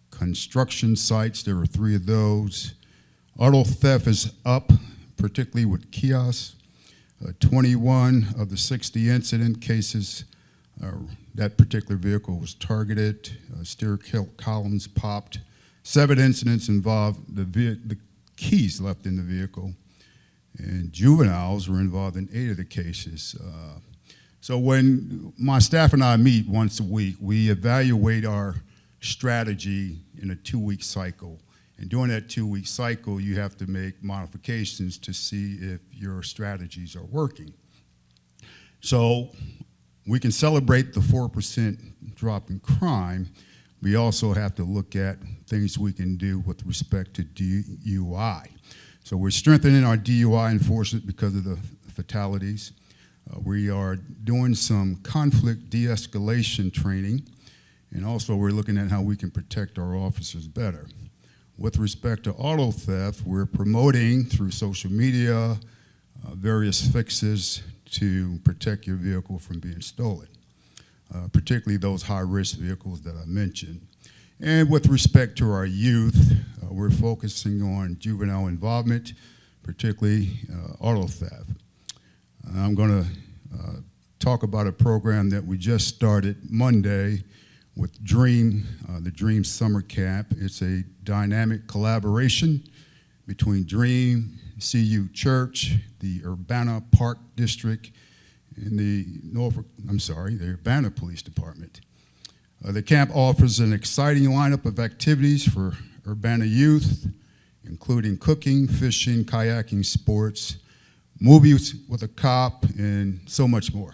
Construction sites, there were 3 of those. Auto theft is up, particularly with kiosks. 21 of the 60 incident cases, that particular vehicle was targeted. Steer columns popped. 7 incidents involved the keys left in the vehicle. And juveniles were involved in 8 of the cases. So when my staff and I meet once a week, we evaluate our strategy in a 2-week cycle. And during that 2-week cycle, you have to make modifications to see if your strategies are working. So we can celebrate the 4% drop in crime. We also have to look at things we can do with respect to DUI. So we're strengthening our DUI enforcement because of the fatalities. We are doing some conflict de-escalation training, and also we're looking at how we can protect our officers better. With respect to auto theft, we're promoting through social media various fixes to protect your vehicle from being stolen, particularly those high-risk vehicles that I mentioned. And with respect to our youth, We're focusing on juvenile involvement, particularly auto theft. I'm going to talk about a program that we just started Monday with Dream, the Dream Summer Camp. It's a dynamic collaboration between Dream, CU Church, the Urbana Park District, and the Urbana Police Department. The camp offers an exciting lineup of activities for Urbana youth, including cooking, fishing, kayaking, sports, movies with a cop, and so much more.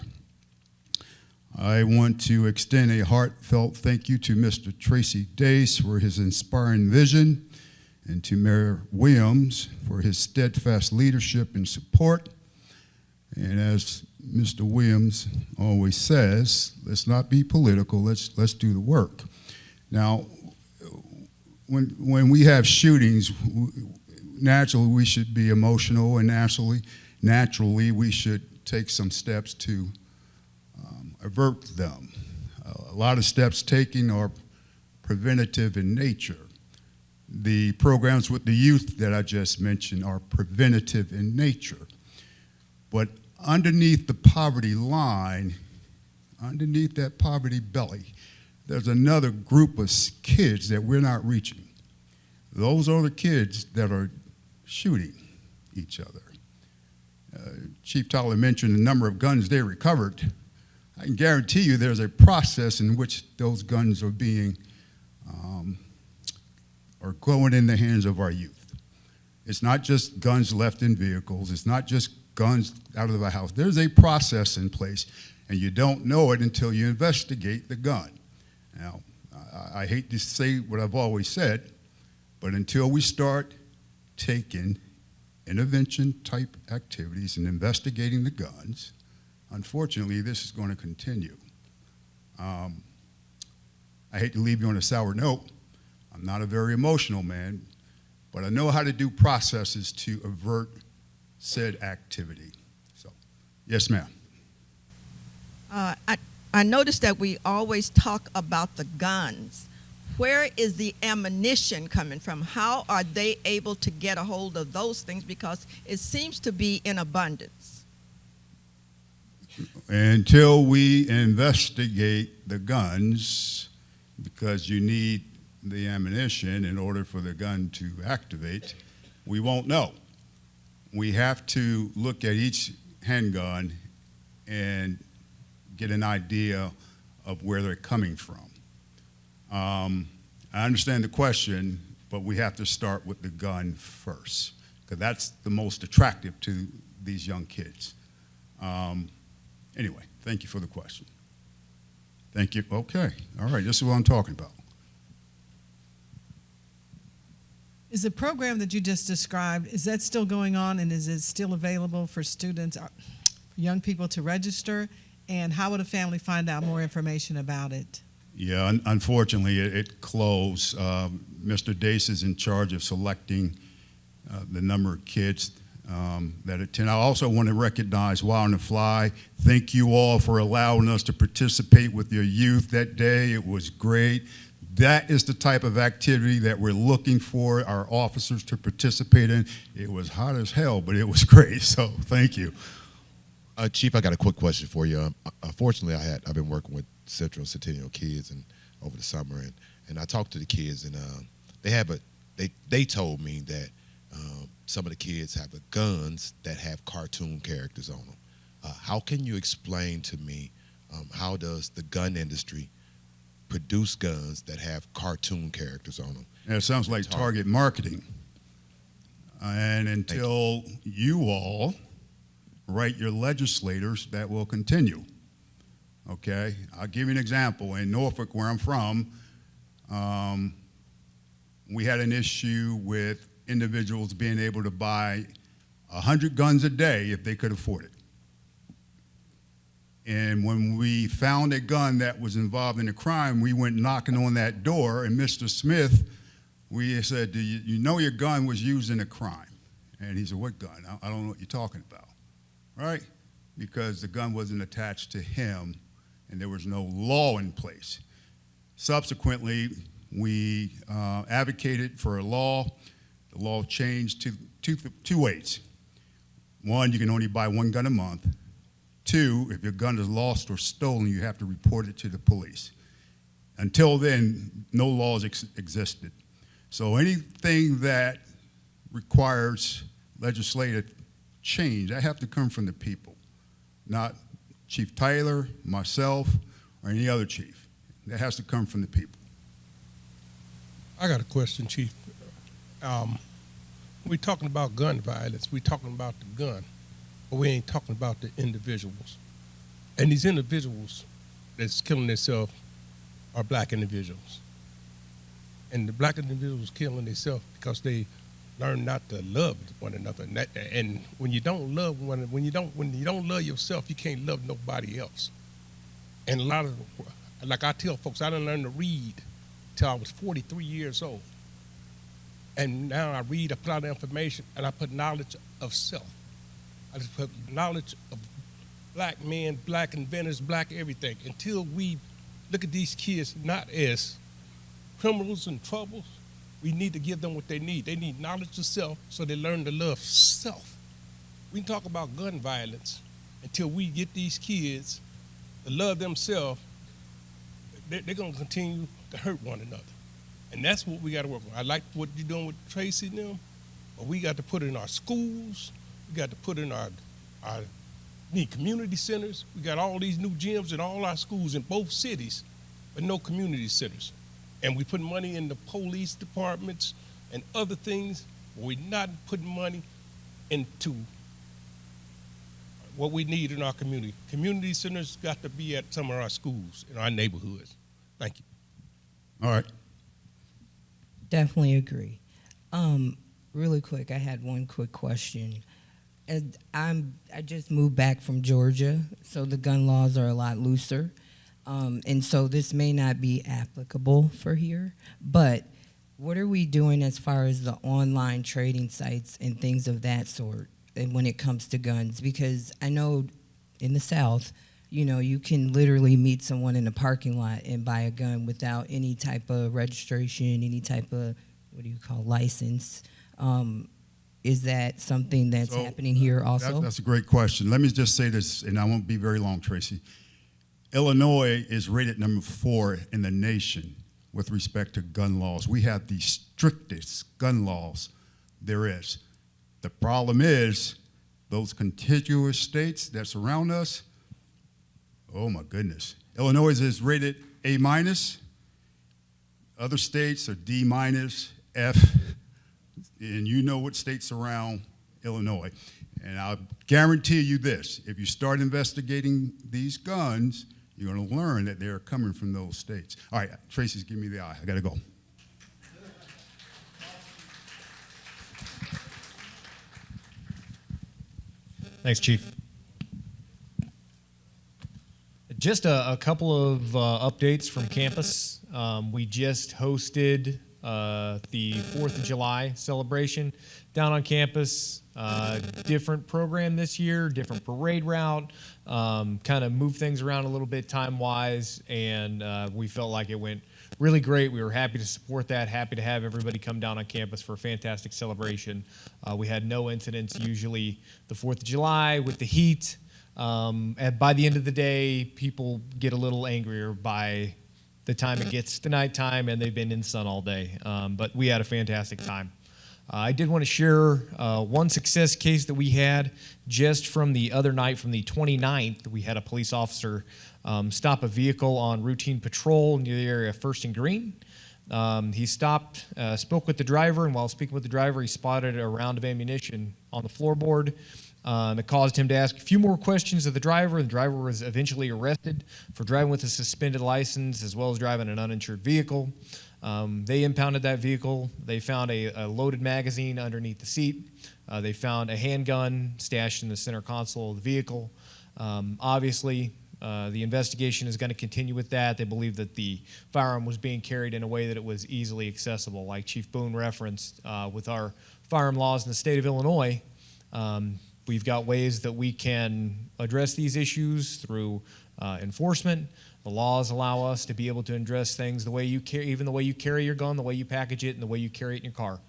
I want to extend a heartfelt thank you to Mr. Tracy Dace for his inspiring vision, and to Mayor Williams for his steadfast leadership and support. And as Mr. Williams always says, let's not be political, let's do the work. Now, when we have shootings, naturally we should be emotional, and naturally we should take some steps to avert them. A lot of steps taken are preventative in nature. The programs with the youth that I just mentioned are preventative in nature. But underneath the poverty line, underneath that poverty belly, there's another group of kids that we're not reaching. Those are the kids that are shooting each other. Chief Tyler mentioned the number of guns they recovered. I can guarantee you there's a process in which those guns are going in the hands of our youth. It's not just guns left in vehicles. It's not just guns out of the house. There's a process in place, and you don't know it until you investigate the gun. Now, I hate to say what I've always said, but until we start taking intervention-type activities and investigating the guns, unfortunately, this is going to continue. I hate to leave you on a sour note. I'm not a very emotional man, but I know how to do processes to avert said activity. So, yes, ma'am. I noticed that we always talk about the guns. Where is the ammunition coming from? How are they able to get a hold of those things? Because it seems to be in abundance. Until we investigate the guns, because you need the ammunition in order for the gun to activate, we won't know. We have to look at each handgun and get an idea of where they're coming from. I understand the question, but we have to start with the gun first, because that's the most attractive to these young kids. Anyway, thank you for the question. Thank you. Okay. All right. This is what I'm talking about. Is the program that you just described, is that still going on, and is it still available for students, young people to register? And how would a family find out more information about it? Yeah, unfortunately, it closed. Mr. Dace is in charge of selecting the number of kids that attend. I also want to recognize Wild on the Fly. Thank you all for allowing us to participate with your youth that day. It was great. That is the type of activity that we're looking for our officers to participate in. It was hot as hell, but it was great, so thank you. Chief, I got a quick question for you. Fortunately, I've been working with Central Centennial kids and over the summer, and I talked to the kids, and they told me that some of the kids have the guns that have cartoon characters on them. How can you explain to me how does the gun industry produce guns that have cartoon characters on them? Yeah, it sounds like target marketing. And until you all write your legislators, that will continue. Okay, I'll give you an example. In Norfolk, where I'm from, we had an issue with individuals being able to buy 100 guns a day if they could afford it. And when we found a gun that was involved in a crime, we went knocking on that door, and Mr. Smith, we said, do you know your gun was used in a crime? And he said, what gun? I don't know what you're talking about, right? Because the gun wasn't attached to him, and there was no law in place. Subsequently, We advocated for a law. The law changed to two ways. One, you can only buy one gun a month. Two, if your gun is lost or stolen, you have to report it to the police. Until then, no laws existed. So anything that requires legislative change, that have to come from the people, not Chief Tyler, myself, or any other chief. That has to come from the people. I got a question, Chief. We're talking about gun violence. We're talking about the gun, but we ain't talking about the individuals. And these individuals that's killing themselves are black individuals. And the black individuals killing themselves because they learn not to love one another. And when you don't love when you don't love yourself, you can't love nobody else. And a lot of, like I tell folks, I didn't learn to read till I was 43 years old. And now I read, I put out information, and I put knowledge of self. I just put knowledge of black men, black inventors, black everything. Until we look at these kids not as criminals and troubles, we need to give them what they need. They need knowledge of self so they learn to love self. We can talk about gun violence until we get these kids to love themselves. They're going to continue to hurt one another. And that's what we got to work on. I like what you're doing with Tracy and them, but we got to put it in our schools. We got to put it in our community centers. We got all these new gyms in all our schools in both cities, but no community centers. And we put money in the police departments and other things, but we're not putting money into what we need in our community. Community centers got to be at some of our schools in our neighborhoods. Thank you. All right. Definitely agree. Really quick, I had one quick question. I just moved back from Georgia, so the gun laws are a lot looser. And so this may not be applicable for here, but what are we doing as far as the online trading sites and things of that sort and when it comes to guns? Because I know in the South, you know, you can literally meet someone in the parking lot and buy a gun without any type of registration, any type of, license. Is that something that's happening here also? That's a great question. Let me just say this, and I won't be very long, Tracy. Illinois is rated number 4 in the nation with respect to gun laws. We have the strictest gun laws there is. The problem is those contiguous states that surround us, oh my goodness. Illinois is rated A-. Other states are D-, F, and you know what states surround Illinois. And I'll guarantee you this, if you start investigating these guns, you're gonna learn that they're coming from those states. All right, Tracy's giving me the eye, I gotta go. Thanks, Chief. Just a couple of updates from campus. We just hosted the 4th of July celebration down on campus. Different program this year, different parade route, kind of moved things around a little bit time-wise, and we felt like it went really great. We were happy to support that, happy to have everybody come down on campus for a fantastic celebration. We had no incidents. Usually the 4th of July with the heat, and by the end of the day, people get a little angrier by the time it gets to nighttime and they've been in the sun all day. But we had a fantastic time. I did want to share one success case that we had just from the other night, from the 29th. We had a police officer stop a vehicle on routine patrol near the area of First and Green. He stopped, spoke with the driver, and while speaking with the driver, he spotted a round of ammunition on the floorboard. It caused him to ask a few more questions of the driver. The driver was eventually arrested for driving with a suspended license as well as driving an uninsured vehicle. They impounded that vehicle. They found a loaded magazine underneath the seat. They found a handgun stashed in the center console of the vehicle. Obviously, the investigation is going to continue with that. They believe that the firearm was being carried in a way that it was easily accessible. Like Chief Boone referenced, with our firearm laws in the state of Illinois, we've got ways that we can address these issues through enforcement. The laws allow us to be able to address things the way you even the way you carry your gun, the way you package it, and the way you carry it in your car.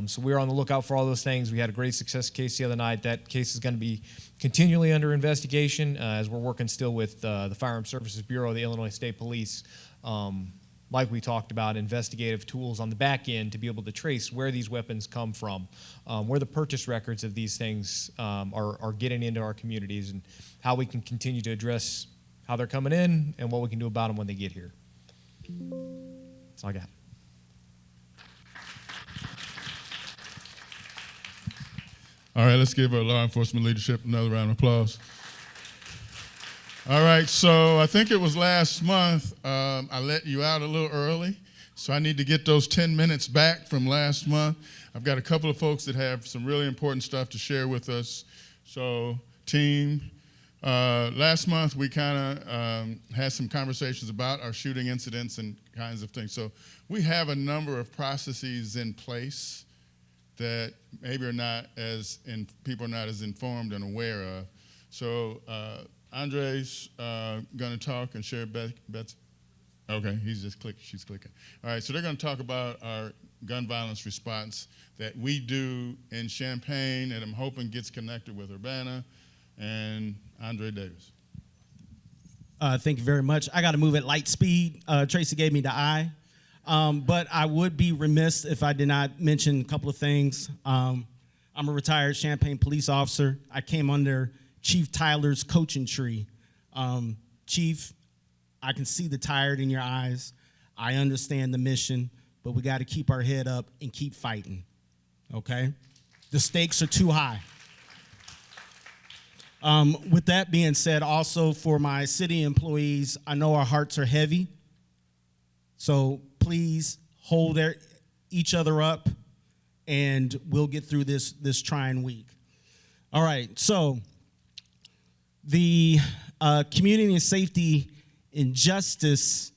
So we're on the lookout for all those things. We had a great success case the other night. That case is going to be continually under investigation as we're working still with the Firearms Services Bureau of the Illinois State Police. Like we talked about, investigative tools on the back end to be able to trace where these weapons come from, where the purchase records of these things are getting into our communities, and how we can continue to address how they're coming in and what we can do about them when they get here. That's all I got. All right, let's give our law enforcement leadership another round of applause. All right, so I think it was last month I let you out a little early, so I need to get those 10 minutes back from last month. I've got a couple of folks that have some really important stuff to share with us. So, team, last month we kind of had some conversations about our shooting incidents and kinds of things. So we have a number of processes in place that maybe are not as people are not as informed and aware of. So Andre's going to talk and share Beth's. Okay, he's just clicking. She's clicking. All right, so they're going to talk about our gun violence response that we do in Champaign, and I'm hoping gets connected with Urbana and Andre Davis. Thank you very much. I got to move at light speed. Tracy gave me the eye. But I would be remiss if I did not mention a couple of things. I'm a retired Champaign police officer. I came under Chief Tyler's coaching tree. Chief, I can see the tired in your eyes. I understand the mission, but we got to keep our head up and keep fighting, okay? The stakes are too high. With that being said, also for my city employees, I know our hearts are heavy, so please hold each other up, and we'll get through this trying week. All right, so the Community and Safety and Justice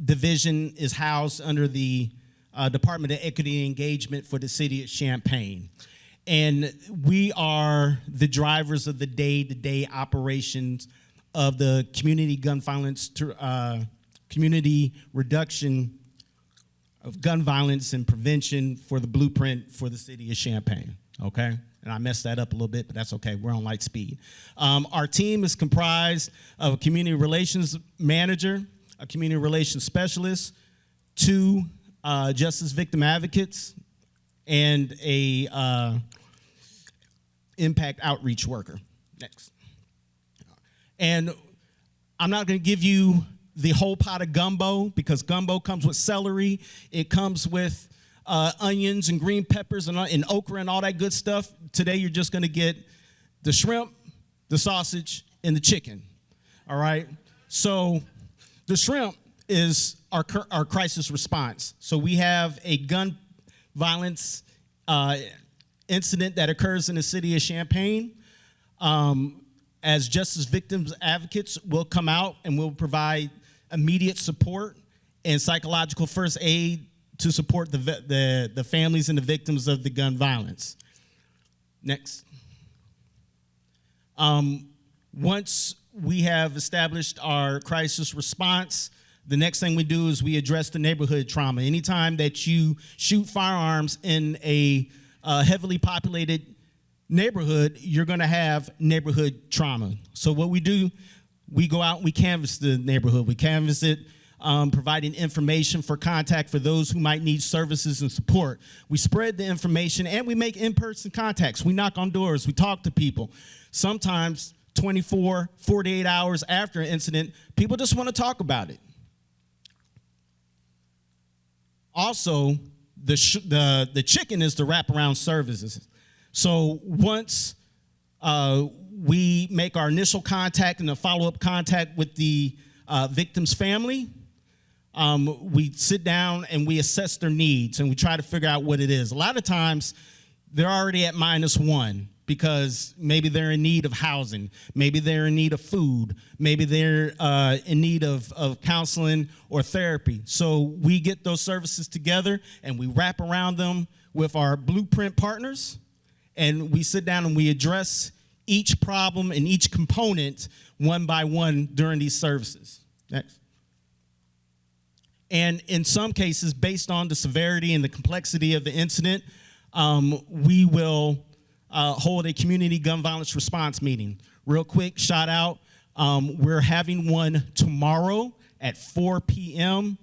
Division is housed under the Department of Equity and Engagement for the city of Champaign. And we are the drivers of the day-to-day operations of the community gun violence, community reduction of gun violence and prevention for the blueprint for the city of Champaign, okay? And I messed that up a little bit, but that's okay. We're on light speed. Our team is comprised of a community relations manager, a community relations specialist, 2 justice victim advocates, and a impact outreach worker. Next. And I'm not going to give you the whole pot of gumbo because gumbo comes with celery. It comes with onions and green peppers and okra and all that good stuff. Today you're just going to get the shrimp, the sausage, and the chicken. All right? So the shrimp is our crisis response. So we have a gun violence incident that occurs in the city of Champaign. As justice victims advocates, we'll come out and we'll provide immediate support and psychological first aid to support the families and the victims of the gun violence. Next. Once we have established our crisis response, the next thing we do is we address the neighborhood trauma. Anytime that you shoot firearms in a heavily populated neighborhood, you're going to have neighborhood trauma. So what we do, we go out and we canvass the neighborhood. We canvass it, providing information for contact for those who might need services and support. We spread the information and we make in-person contacts. We knock on doors. We talk to people. Sometimes 24, 48 hours after an incident, people just want to talk about it. Also, the chicken is the wraparound services. So once we make our initial contact and a follow-up contact with the victim's family, we sit down and we assess their needs and we try to figure out what it is. A lot of times they're already at -1 because maybe they're in need of housing, maybe they're in need of food, maybe they're in need of counseling or therapy. So we get those services together and we wrap around them with our blueprint partners, and we sit down and we address each problem and each component one by one during these services. Next. And in some cases, based on the severity and the complexity of the incident, we will hold a community gun violence response meeting. Real quick, shout out, we're having one tomorrow at 4 p.m.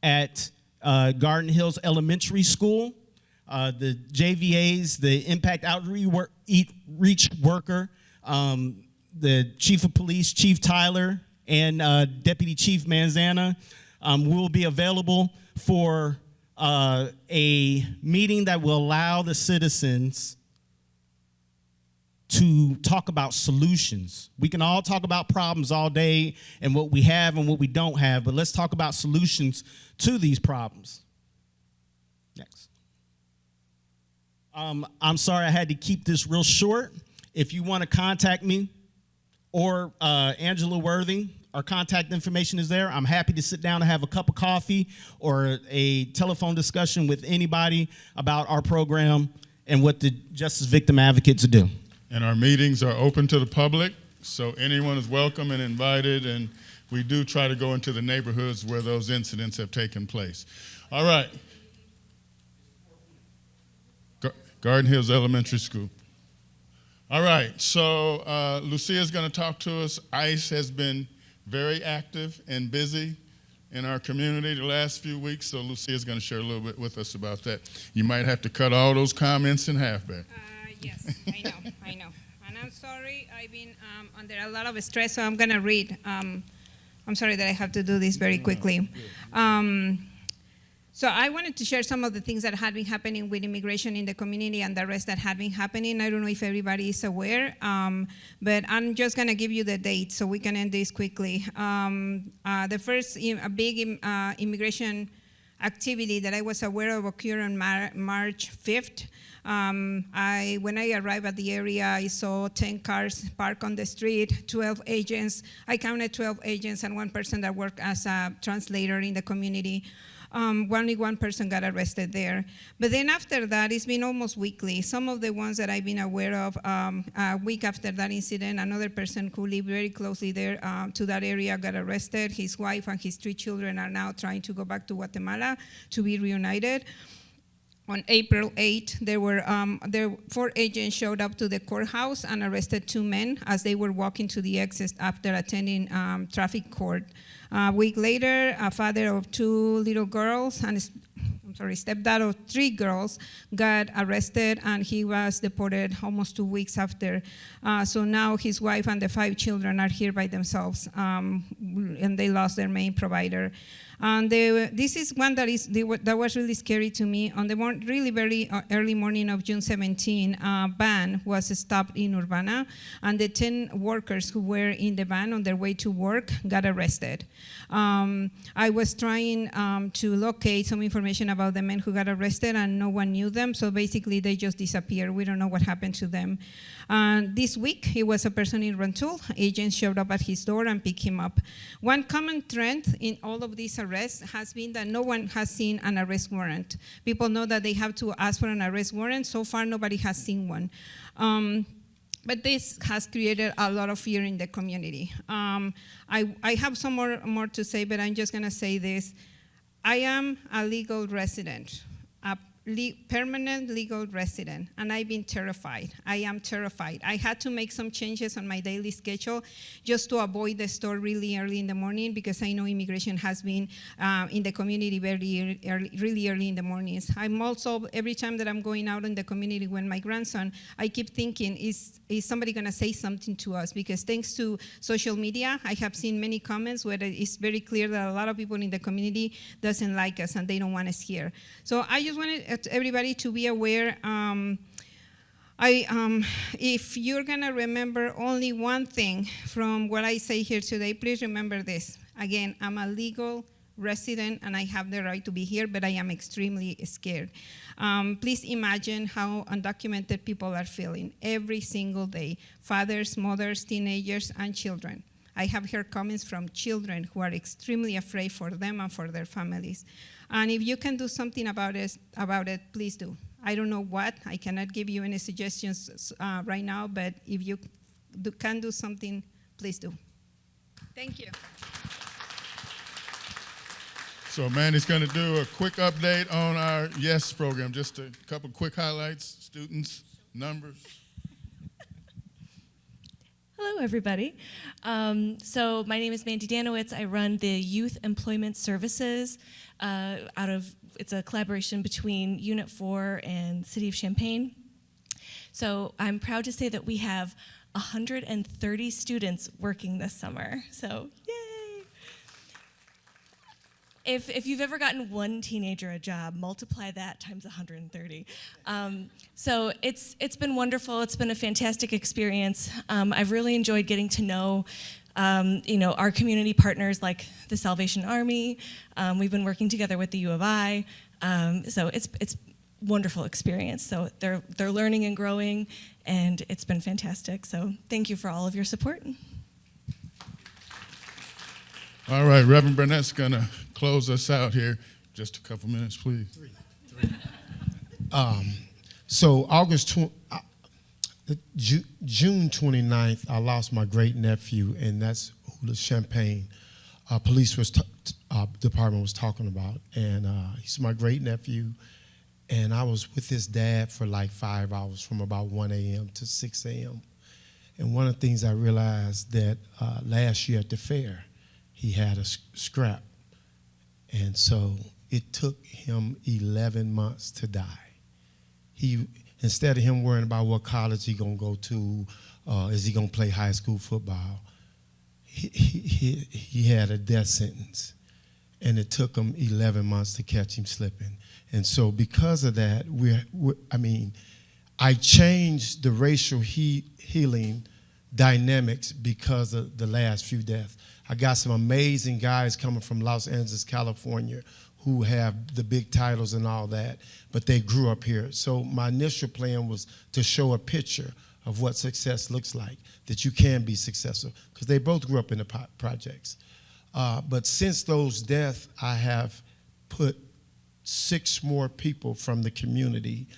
at Garden Hills Elementary School. The JVAs, the Impact Outreach Worker, the Chief of Police, Chief Tyler, and Deputy Chief Manzana will be available for a meeting that will allow the citizens to talk about solutions. We can all talk about problems all day and what we have and what we don't have, but let's talk about solutions to these problems. Next. I'm sorry I had to keep this real short. If you want to contact me or Angela Worthing, our contact information is there. I'm happy to sit down and have a cup of coffee or a telephone discussion with anybody about our program and what the Justice Victim Advocates do. And our meetings are open to the public, so anyone is welcome and invited, and we do try to go into the neighborhoods where those incidents have taken place. All right. Garden Hills Elementary School. All right, so Lucia's going to talk to us. ICE has been very active and busy in our community the last few weeks, so Lucia's going to share a little bit with us about that. You might have to cut all those comments in half back. Yes, I know. And I'm sorry, I've been under a lot of stress, so I'm going to read. I'm sorry that I have to do this very quickly. So I wanted to share some of the things that had been happening with immigration in the community and the rest that had been happening. I don't know if everybody is aware, but I'm just going to give you the date so we can end this quickly. The first big immigration activity that I was aware of occurred on March 5th. When I arrived at the area, I saw 10 cars parked on the street, 12 agents. I counted 12 agents and one person that worked as a translator in the community. Only one person got arrested there. But then after that, it's been almost weekly. Some of the ones that I've been aware of, a week after that incident, another person who lived very closely there to that area got arrested. His wife and his 3 children are now trying to go back to Guatemala to be reunited. On April 8th, there were 4 agents showed up to the courthouse and arrested 2 men as they were walking to the exit after attending traffic court. A week later, a father of 2 little girls and stepdad of 3 girls got arrested, and he was deported almost 2 weeks after. So now his wife and the 5 children are here by themselves, and they lost their main provider. And this is one that was really scary to me. On the really very early morning of June 17, a van was stopped in Urbana, and the 10 workers who were in the van on their way to work got arrested. I was trying to locate some information about the men who got arrested, and no one knew them, so basically they just disappeared. We don't know what happened to them. This week, it was a person in Rantoul. Agents showed up at his door and picked him up. One common trend in all of these arrests has been that no one has seen an arrest warrant. People know that they have to ask for an arrest warrant. So far, nobody has seen one. But this has created a lot of fear in the community. I have some more to say, but I'm just going to say this. I am a legal resident, a permanent legal resident, and I've been terrified. I am terrified. I had to make some changes on my daily schedule just to avoid the store really early in the morning, because I know immigration has been in the community really early in the mornings. I'm also, every time that I'm going out in the community with my grandson, I keep thinking, is somebody going to say something to us? Because thanks to social media, I have seen many comments where it's very clear that a lot of people in the community doesn't like us and they don't want us here. So I just wanted everybody to be aware. If you're going to remember only one thing from what I say here today, please remember this. Again, I'm a legal resident and I have the right to be here, but I am extremely scared. Please imagine how undocumented people are feeling every single day. Fathers, mothers, teenagers, and children. I have heard comments from children who are extremely afraid for them and for their families. And if you can do something about it, please do. I don't know what. I cannot give you any suggestions right now, but if you can do something, please do. Thank you. So Mandy's going to do a quick update on our YES program. Just a couple quick highlights, students, numbers. Hello, everybody. So my name is Mandy Danowitz. I run the Youth Employment Services it's a collaboration between Unit 4 and the City of Champaign. So I'm proud to say that we have 130 students working this summer. So yay! If you've ever gotten one teenager a job, multiply that times 130. So it's been wonderful. It's been a fantastic experience. I've really enjoyed getting to know our community partners like the Salvation Army. We've been working together with the U of I. So it's wonderful experience. So they're learning and growing, and it's been fantastic. So thank you for all of your support. All right, Reverend Burnett's going to close us out here. Just a couple minutes, please. So June 29th, I lost my great nephew, and that's who the Champaign police department was talking about. And he's my great nephew, and I was with his dad for like 5 hours, from about 1 a.m. to 6 a.m. And one of the things I realized that last year at the fair, he had a scrap. And so it took him 11 months to die. Instead of him worrying about what college he gonna go to, is he gonna play high school football, he had a death sentence. And it took him 11 months to catch him slipping. And so because of that, I changed the racial healing dynamics because of the last few deaths. I got some amazing guys coming from Los Angeles, California, who have the big titles and all that, but they grew up here. So my initial plan was to show a picture of what success looks like, that you can be successful, because they both grew up in the projects. But since those deaths, I have put 6 more people from the community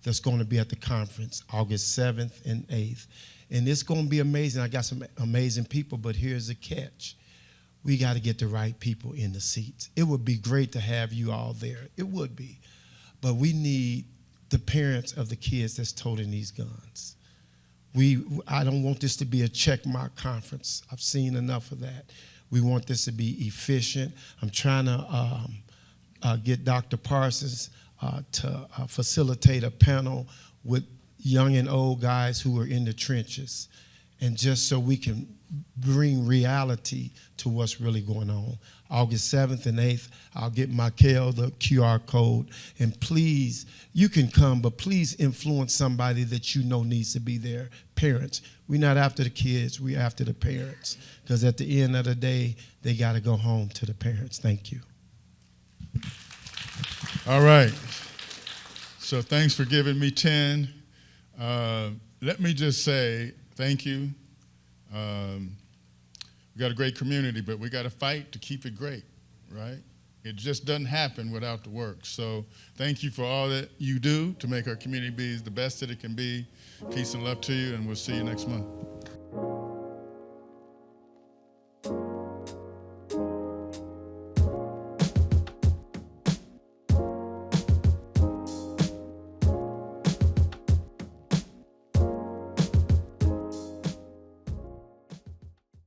that's going to be at the conference, August 7th and 8th. And it's going to be amazing. I got some amazing people, but here's the catch. We got to get the right people in the seats. It would be great to have you all there. It would be. But we need the parents of the kids that's toting these guns. I don't want this to be a checkmark conference. I've seen enough of that. We want this to be efficient. I'm trying to get Dr. Parsons to facilitate a panel with young and old guys who are in the trenches, and just so we can bring reality to what's really going on. August 7th and 8th, I'll get Michael the QR code, and please, you can come, but please influence somebody that you know needs to be there. Parents, we're not after the kids, we're after the parents, because at the end of the day, they got to go home to the parents. Thank you. All right. So thanks for giving me 10. Let me just say thank you. We got a great community, but we got to fight to keep it great, right? It just doesn't happen without the work. So thank you for all that you do to make our community be the best that it can be. Peace and love to you, and we'll see you next month.